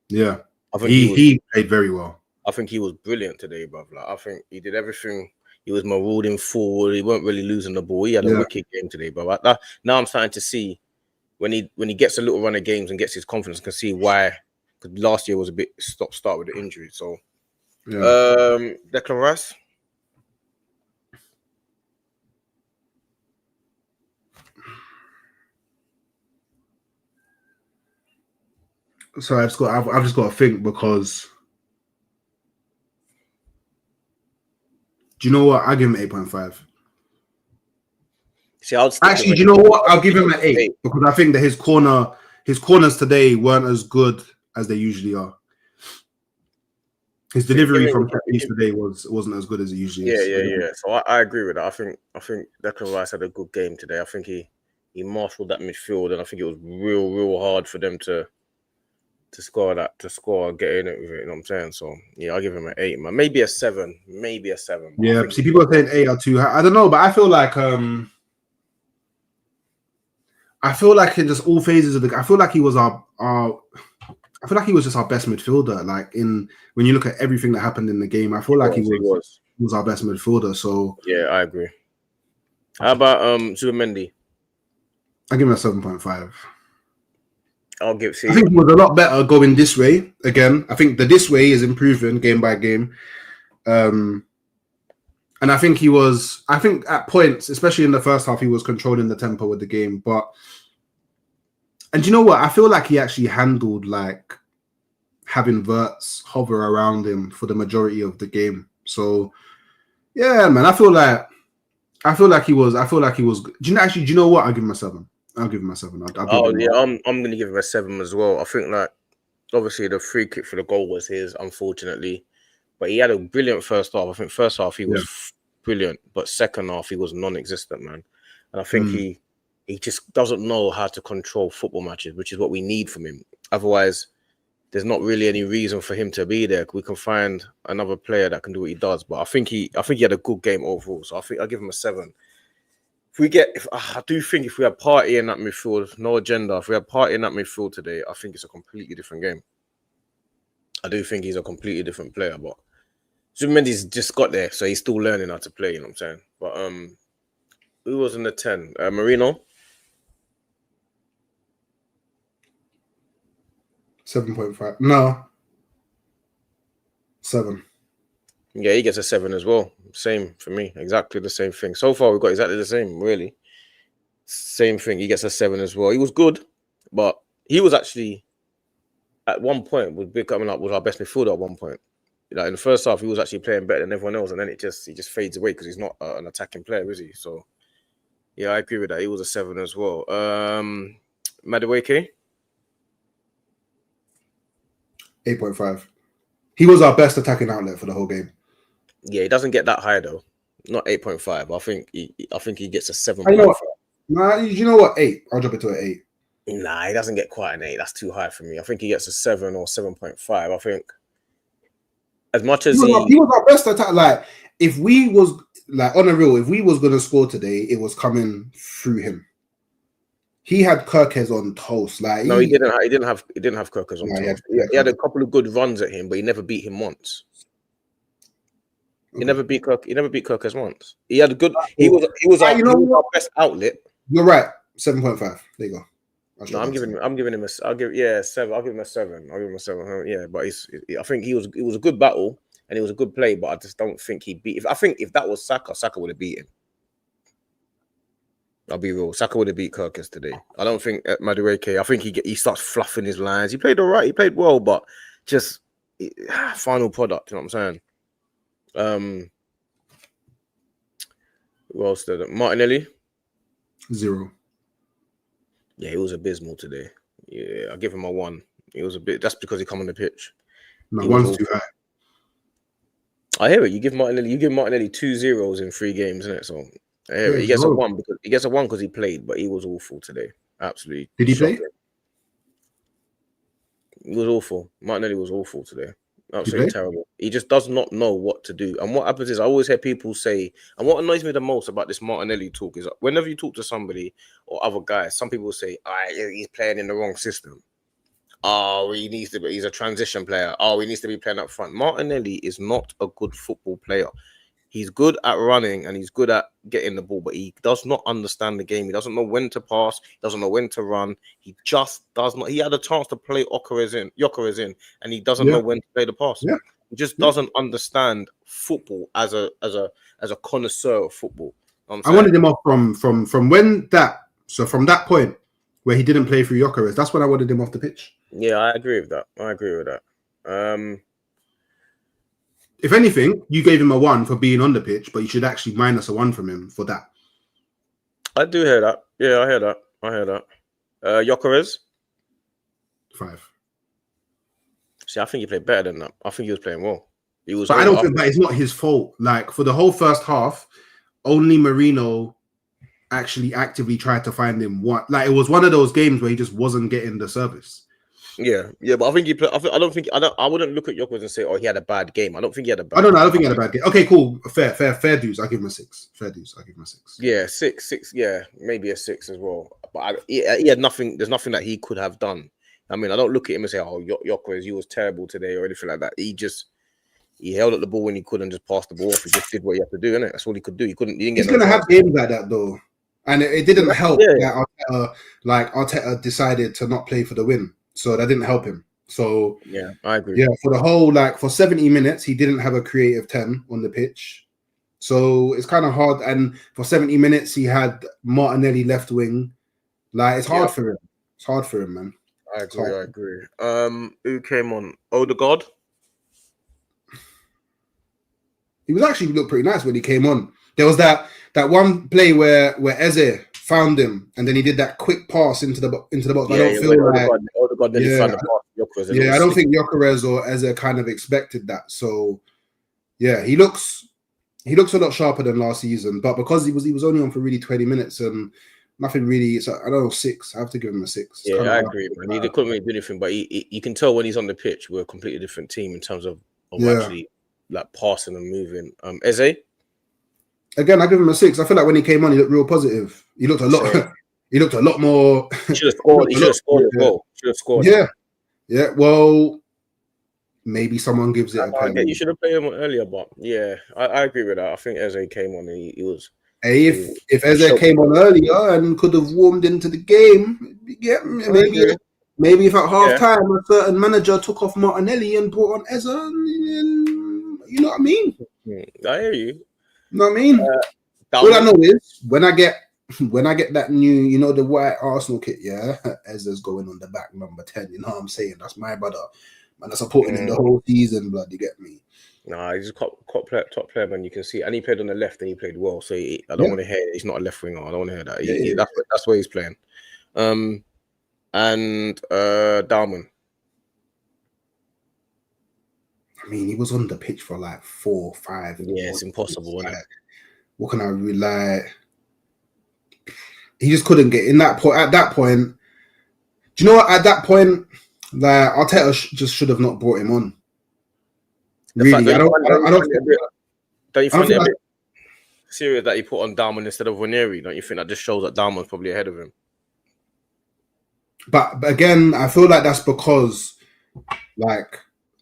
Yeah, I think he played very well. I think he was brilliant today, bro. Like, I think he did everything. He was marauding forward. He weren't really losing the ball. He had a wicked game today, bro. Now I'm starting to see when he gets a little run of games and gets his confidence, can see why. Because last year was a bit stop-start with the injury. So, Declan Rice. So I've just got to think, because do you know what? I'll give him 8.5. See, actually, do you know what? I'll give him an 8 because I think that his corners today weren't as good as they usually are. His delivery from set piece today wasn't as good as it usually is. Yeah. So I agree with that. I think Declan Rice had a good game today. I think he marshaled that midfield, and I think it was real hard for them to score and get in it with it. You know what I'm saying? So yeah, I'll give him an 8, man. Maybe a 7. Yeah. See, people are saying 8 or 2. I don't know, but I feel like in just all phases of I feel like he was I feel like he was just our best midfielder. Like when you look at everything that happened in the game, I feel like he was our best midfielder. So yeah, I agree. How about Zubimendi? I give him a 7.5. I think he was a lot better going this way. Again, I think this way is improving game by game. And I think at points, especially in the first half, he was controlling the tempo of the game. And you know what? I feel like he actually handled like having Wirtz hover around him for the majority of the game. So yeah, man, I feel like he was. Do you know what? I'll give him a 7. I'm gonna give him a 7 as well. I think like obviously the free kick for the goal was his, unfortunately, but he had a brilliant first half. I think first half he was brilliant, but second half he was non-existent, man. And I think he just doesn't know how to control football matches, which is what we need from him. Otherwise, there's not really any reason for him to be there. We can find another player that can do what he does. But I think he had a good game overall. So I'll give him a 7. I do think if we had Partey in that midfield, no agenda. If we had Partey in that midfield today, I think it's a completely different game. I do think he's a completely different player, but Zubimendi's just got there, so he's still learning how to play. You know what I'm saying? But who was in the 10? Marino. 7.5. No. 7. Yeah, he gets a 7 as well. Same for me. Exactly the same thing. So far, we've got exactly the same, really. Same thing. He gets a 7 as well. He was good, but he was actually, at one point, was our best midfielder at one point. Like in the first half, he was actually playing better than everyone else, and then he just fades away because he's not an attacking player, is he? So, yeah, I agree with that. He was a 7 as well. Madueke? 8.5. He was our best attacking outlet for the whole game. Yeah, he doesn't get that high though. Not 8.5. I think he gets a 7.5. Nah, you know what? 8. I'll drop it to an 8. Nah, he doesn't get quite an 8. That's too high for me. I think he gets a 7 or 7.5. I think as much as he was our best attack. Like if we was like on a real, if we was gonna score today, it was coming through him. He had Kirkes on toast. Like no, he didn't have Kirkes on toast. He had a couple of good runs at him, but he never beat him once. He never beat Kirkes once. He had a good. He was our best outlet. You're right. 7.5. There you go. No, I'm giving him 7. I'll give him a 7. I'll give him a 7. Yeah, but I think it was a good battle and it was a good play, but I just don't think he beat. If that was Saka would have beat him. I'll be real. Saka would have beat Kirkes today. I don't think Madueke. I think he starts fluffing his lines. He played all right. He played well, but just final product. You know what I'm saying? Who else did it? Martinelli? 0. Yeah, he was abysmal today. Yeah, I'll give him a 1. He was a bit. That's because he come on the pitch. No, 1's too high. I hear it. You give Martinelli 2 zeros in 3 games, isn't it? So I hear it. He gets a 1 because he played, but he was awful today. Absolutely. Did he play? He was awful. Martinelli was awful today. Absolutely terrible. He just does not know what to do. And what happens is I always hear people say, and what annoys me the most about this Martinelli talk is whenever you talk to somebody or other guys, some people say, he's playing in the wrong system. Oh, he's a transition player. Oh, he needs to be playing up front. Martinelli is not a good football player. He's good at running and he's good at getting the ball, but he does not understand the game. He doesn't know when to pass. He doesn't know when to run. He just does not. He had a chance to play Gyökeres in, and he doesn't know when to play the pass. Yeah. He just doesn't understand football as a connoisseur of football. I wanted him off from when that. So from that point where he didn't play through Gyökeres, that's when I wanted him off the pitch. Yeah, I agree with that. If anything, you gave him a 1 for being on the pitch, but you should actually minus a 1 from him for that. I do hear that. Yeah, I hear that. Gyökeres? 5. See, I think he played better than that. I think he was playing well. But I don't think that it's not his fault. Like, for the whole first half, only Marino actually actively tried to find him. It was one of those games where he just wasn't getting the service. Yeah, but I think he played. I wouldn't look at Gyökeres and say, "Oh, he had a bad game." I don't think he had a bad. I don't think he had a bad game. Okay, cool, fair dues. I give him a 6. Fair dues. I give him a 6. Yeah, 6. Yeah, maybe a 6 as well. But he had nothing. There's nothing that he could have done. I mean, I don't look at him and say, "Oh, Gyökeres, you was terrible today" or anything like that. He held up the ball when he could and just passed the ball off. He just did what he had to do, innit? That's all he could do. He's gonna have games like that though, and it didn't help that Arteta decided to not play for the win, so that didn't help him. So yeah, I agree. Yeah, for the whole for 70 minutes, he didn't have a creative 10 on the pitch, so it's kind of hard. And for 70 minutes, he had Martinelli left wing. It's hard for him. It's hard for him, man. I agree. Who came on? Odegaard. He was actually looked pretty nice when he came on. There was that one play where Eze found him, and then he did that quick pass into the box. Yeah, I don't feel like Odegaard found the pass. Yeah, I don't think Gyökeres or Eze kind of expected that. So yeah, he looks a lot sharper than last season. But because he was only on for really 20 minutes and nothing really, I don't know, 6. I have to give him a 6. Yeah, I agree, man. He couldn't really do anything, but you can tell when he's on the pitch, we're a completely different team in terms of actually passing and moving. Eze? Again, I give him a 6. I feel like when he came on, he looked real positive. He looked a lot. He looked a lot more. He should have scored. He should have scored as well. Should have scored. Yeah. Well, maybe someone gives it a pen. You should have played him earlier, but yeah, I agree with that. I think Eze came on. And he was. Hey, if Eze came on earlier and could have warmed into the game, maybe if at half time a certain manager took off Martinelli and brought on Eze, you know what I mean? I hear you. You know what I mean? All I know is when I get that new, the white Arsenal kit, Eze's going on the back, number 10. You know what I'm saying? That's my brother. Man, I supported him the whole season, blood. You get me? Nah, he's a top player, man. You can see, and he played on the left, and he played well. So I don't want to hear it. He's not a left winger. I don't want to hear that. That's where he's playing. And Dalman. I mean, he was on the pitch for 4 or 5. Yeah, it's impossible, isn't it? What can I rely? He just couldn't get in that point. At that point, do you know what? At that point, Arteta just should have not brought him on. Really, I don't you find it a bit serious that he put on Dalman instead of Ranieri? Don't you think that just shows that Dalman's probably ahead of him? But again, I feel like that's because,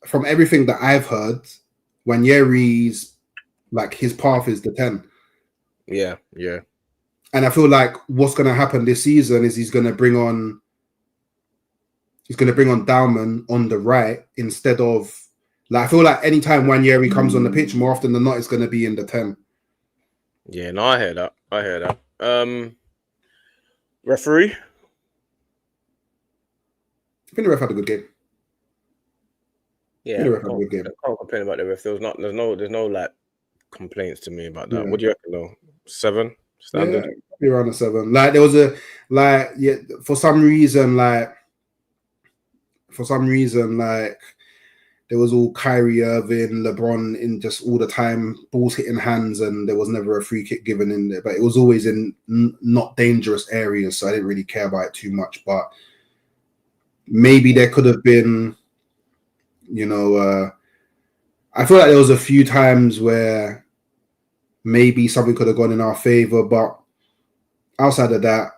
from everything that I've heard, Ranieri's his path is the 10. Yeah. And I feel like what's going to happen this season is he's going to bring on Dalman on the right instead of. I feel like anytime Ranieri comes on the pitch, more often than not, it's going to be in the 10. Yeah, no, I hear that. Referee? I think the ref had a good game. Yeah, I can't complain about the ref. There's no complaints to me about that. Yeah. What do you reckon though? 7 standard? Yeah, probably around a 7. There was for some reason there was all Kyrie Irving, LeBron in just all the time, balls hitting hands, and there was never a free kick given in there. But it was always in not dangerous areas, so I didn't really care about it too much. But maybe there could have been, I feel like there was a few times where maybe something could have gone in our favor. But outside of that,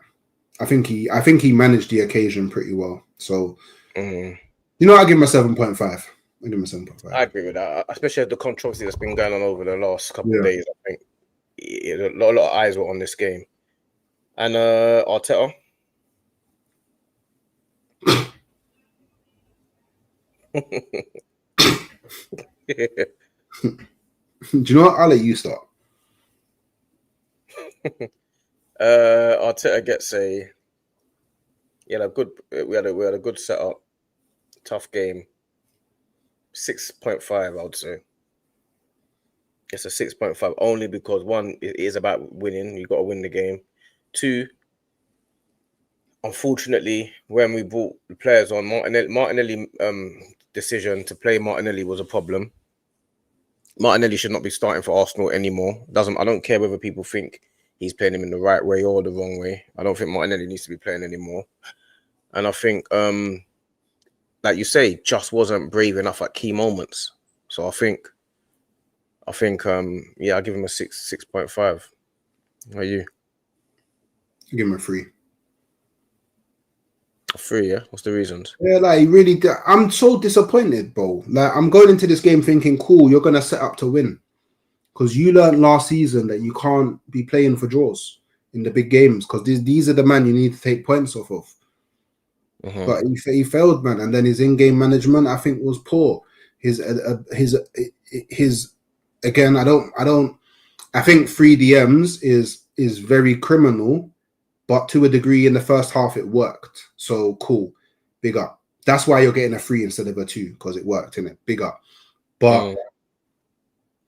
I think he managed the occasion pretty well. So, I'll give him a 7.5. I give him a 7.5. I agree with that, especially the controversy that's been going on over the last couple of days. I think a lot of eyes were on this game. And Arteta. Do you know what? I'll let you start. Arteta gets we had a good setup, tough game. 6.5, I would say. It's a 6.5 only because one, it is about winning. You got to win the game. Two, unfortunately, when we brought the players on, Martinelli decision to play Martinelli was a problem. Martinelli should not be starting for Arsenal anymore. I don't care whether people think he's playing him in the right way or the wrong way. I don't think Martinelli needs to be playing anymore. And I think, like you say, just wasn't brave enough at key moments. So I think, I give him a 6.5. How are you? Give him a 3. A 3, yeah? What's the reasons? Yeah, like really, I'm so disappointed, bro. Like I'm going into this game thinking, cool, you're gonna set up to win, because you learned last season that you can't be playing for draws in the big games, because these are the man you need to take points off of. But he failed, man, and then his in-game management, I think, was poor. His again, I think 3 DMs is very criminal. But to a degree, in the first half, it worked. So cool. Big up. That's why you're getting a 3 instead of a 2, because it worked, innit? Big up. But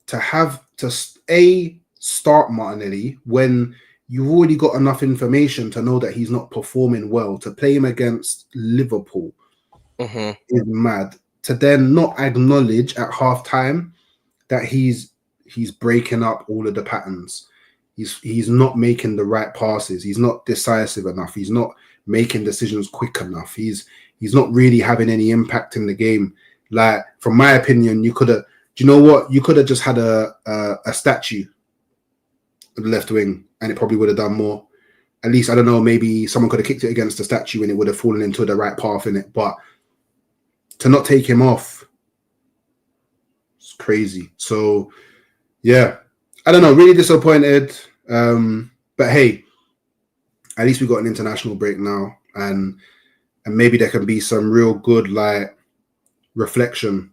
to start Martinelli when you've already got enough information to know that he's not performing well, to play him against Liverpool is mad. To then not acknowledge at half-time that he's breaking up all of the patterns. He's not making the right passes. He's not decisive enough. He's not making decisions quick enough. He's not really having any impact in the game. Like, from my opinion, you could have. Do you know what? You could have just had a statue at the left wing, and it probably would have done more. At least, I don't know. Maybe someone could have kicked it against the statue, and it would have fallen into the right path in it. But to not take him off, it's crazy. So, yeah. I don't know, really disappointed. But hey, at least we got an international break now, and maybe there can be some real good like reflection,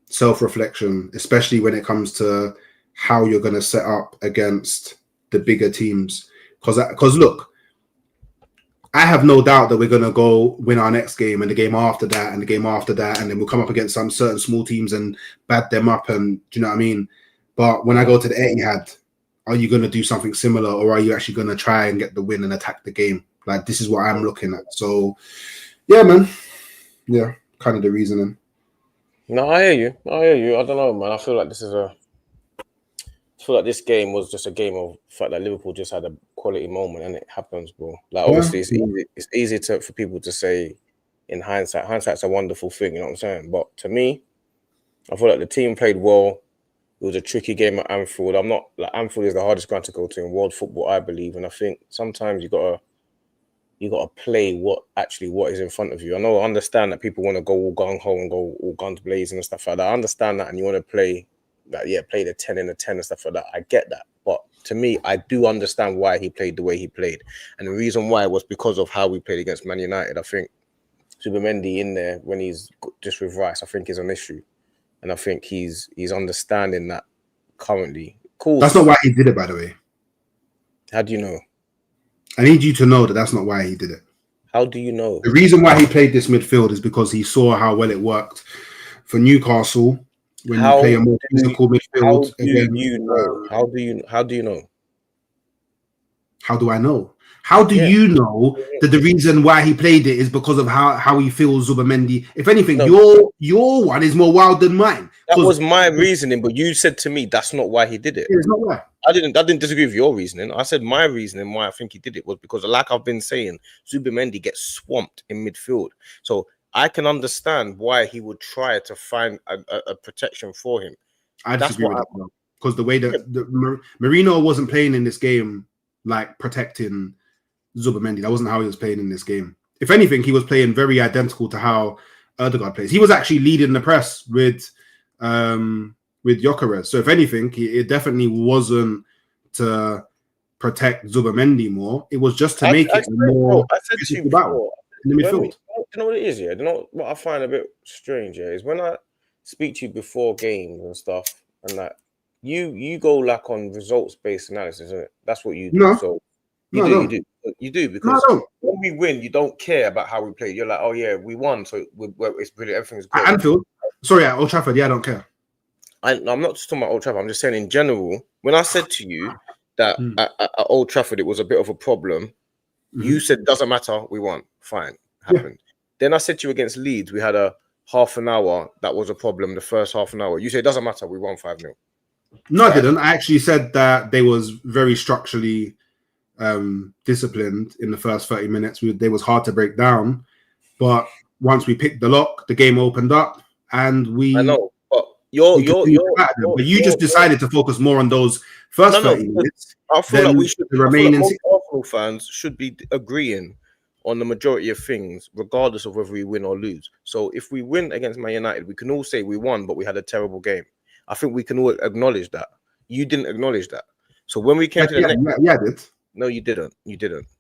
self-reflection, especially when it comes to how you're going to set up against the bigger teams. Because look, I have no doubt that we're going to go win our next game and the game after that and the game after that, and then we'll come up against some certain small teams and bad them up, and do you know what I mean? But when I go to the Etihad, are you going to do something similar, or are you actually going to try and get the win and attack the game? Like, this is what I'm looking at. So, yeah, man. Yeah, kind of the reasoning. No, I hear you. I don't know, man. I feel like this game was just a game of fact that Liverpool just had a quality moment, and it happens, bro. Like, obviously, it's easy for people to say in hindsight. Hindsight's a wonderful thing, you know what I'm saying? But to me, I feel like the team played well. It was a tricky game at Anfield. Anfield is the hardest ground to go to in world football, I believe. And I think sometimes you gotta play what is in front of you. I understand that people want to go all gung ho and go all guns blazing and stuff like that. I understand that, and you want to play the 10 in the 10 and stuff like that. I get that. But to me, I do understand why he played the way he played. And the reason why was because of how we played against Man United. I think Zubimendi in there when he's just with Rice, I think is an issue. And I think he's understanding that currently. Cool. That's not why he did it, by the way. How do you know? I need you to know that that's not why he did it. How do you know? The reason why he played this midfield is because he saw how well it worked for Newcastle when you play a more physical midfield. How do you know? How do you know? How do I know? How do you know that the reason why he played it is because of how he feels Zubimendi? If anything, your one is more wild than mine. That was my reasoning, but you said to me that's not why he did it. It's not why. I didn't disagree with your reasoning. I said my reasoning why I think he did it was because, like I've been saying, Zubimendi gets swamped in midfield. So I can understand why he would try to find a protection for him. I disagree with that, because the way that Marino wasn't playing in this game like protecting Zubimendi. That wasn't how he was playing in this game. If anything, he was playing very identical to how Erdegaard plays. He was actually leading the press with Gyökeres. So if anything, it definitely wasn't to protect Zubimendi more. It was just to make it more. I said to you before, in the midfield. You know what it is, yeah? You know what I find a bit strange, yeah, is when I speak to you before games and stuff, and like you go like on results-based analysis, isn't it? That's what you do. No. So you do because when we win, you don't care about how we play. You're like, oh yeah, we won, so it's brilliant. Everything's good. At Anfield, sorry, at Old Trafford, yeah, I don't care. I'm not just talking about Old Trafford. I'm just saying in general. When I said to you that at Old Trafford it was a bit of a problem, you said doesn't matter, we won, fine, happened. Yeah. Then I said to you against Leeds, we had a half an hour that was a problem. The first half an hour, you said it doesn't matter, we won 5-0. No, I didn't. I actually said that they was very structurally disciplined in the first 30 minutes. They was hard to break down, but once we picked the lock, the game opened up, and we. I know, but you just decided to focus more on those first 30 minutes. I feel like we should. The remaining most Arsenal fans should be agreeing on the majority of things, regardless of whether we win or lose. So if we win against Man United, we can all say we won, but we had a terrible game. I think we can all acknowledge that. You didn't acknowledge that. So when we came to the next, I did. No, you didn't.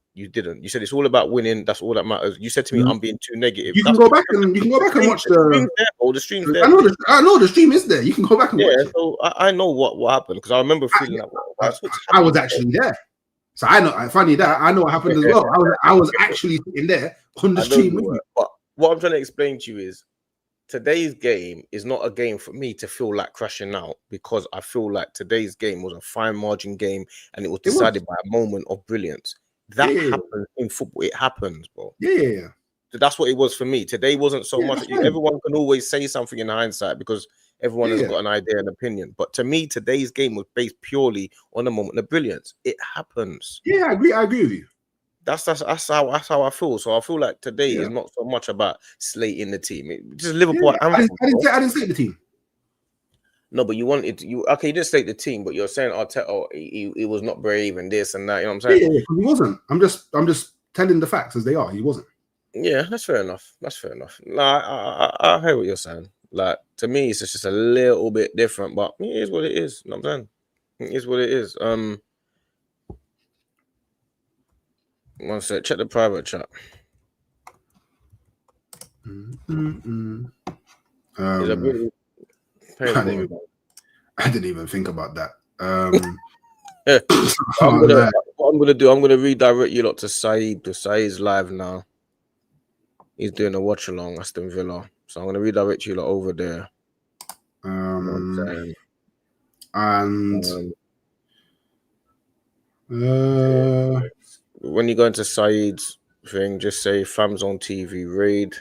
You said it's all about winning. That's all that matters. You said to me, I'm being too negative. You can go back and watch the stream's there. I know the stream is there. You can go back and watch it. So I know what happened because I remember feeling I was actually there. So I know. Funny that I know what happened as well. I was actually sitting there on the stream with you. But what I'm trying to explain to you is today's game is not a game for me to feel like crashing out, because I feel like today's game was a fine margin game and it was decided by a moment of brilliance. That happens in football. It happens, bro. Yeah. So that's what it was for me. Today wasn't so much. Everyone can always say something in hindsight because everyone has got an idea and opinion. But to me, today's game was based purely on a moment of brilliance. It happens. Yeah, I agree with you. That's how I feel. So I feel like today is not so much about slating the team. It's just Liverpool. I didn't slate the team. No, but you didn't slate the team, but you're saying Arteta, he was not brave and this and that. You know what I'm saying? Yeah, he wasn't. I'm just telling the facts as they are. He wasn't. Yeah, that's fair enough. I hear what you're saying. Like, to me, it's just a little bit different, but it is what it is. You know what I'm saying? It is what it is. One sec, check the private chat. I didn't even think about that. What I'm gonna redirect you lot to Saeed. To Saeed's live now. He's doing a watch along, Aston Villa. So I'm gonna redirect you lot over there. When you go into Saeed's thing, just say Fams on TV raid.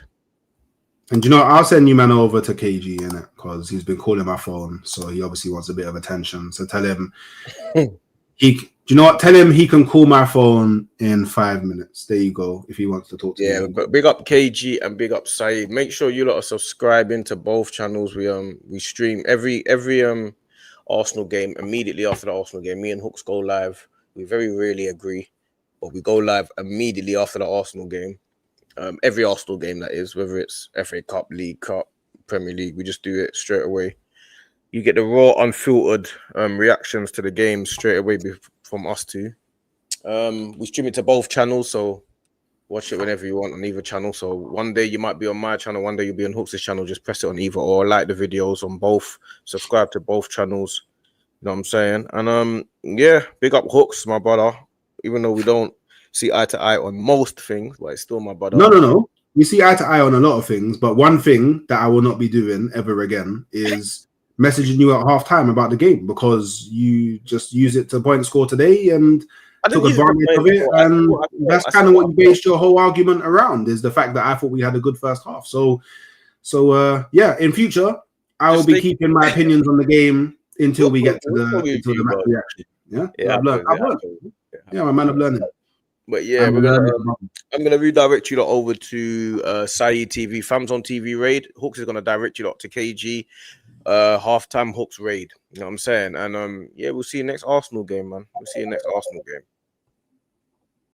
And I'll send you man over to KG in it because he's been calling my phone, so he obviously wants a bit of attention. So tell him Tell him he can call my phone in 5 minutes. There you go. If he wants to talk to me. But big up KG and big up Saeed. Make sure you lot are subscribing to both channels. We stream every Arsenal game immediately after the Arsenal game. Me and Hooks go live. We very rarely agree, but we go live immediately after the Arsenal game. Every Arsenal game, that is, whether it's FA Cup, League Cup, Premier League, we just do it straight away. You get the raw, unfiltered reactions to the game straight away from us two. We stream it to both channels, so watch it whenever you want on either channel. So one day you might be on my channel, one day you'll be on Hooks' channel. Just press it on either, or like the videos on both. Subscribe to both channels. You know what I'm saying? And big up Hooks, my brother. Even though we don't see eye to eye on most things, but it's still my brother. No. We see eye to eye on a lot of things, but one thing that I will not be doing ever again is messaging you at halftime about the game, because you just use it to point score today and took advantage of it. And that's kind of what you based your whole argument around, is the fact that I thought we had a good first half. So in future, I will be keeping my opinions on the game until we get to the match reaction. I've learned. Yeah, my man of learning. But yeah, I'm gonna redirect you lot over to Saeed TV, Fams on TV raid. Hooks is gonna direct you lot to KG, halftime Hooks raid. You know what I'm saying? And we'll see you next Arsenal game, man. We'll see you next Arsenal game.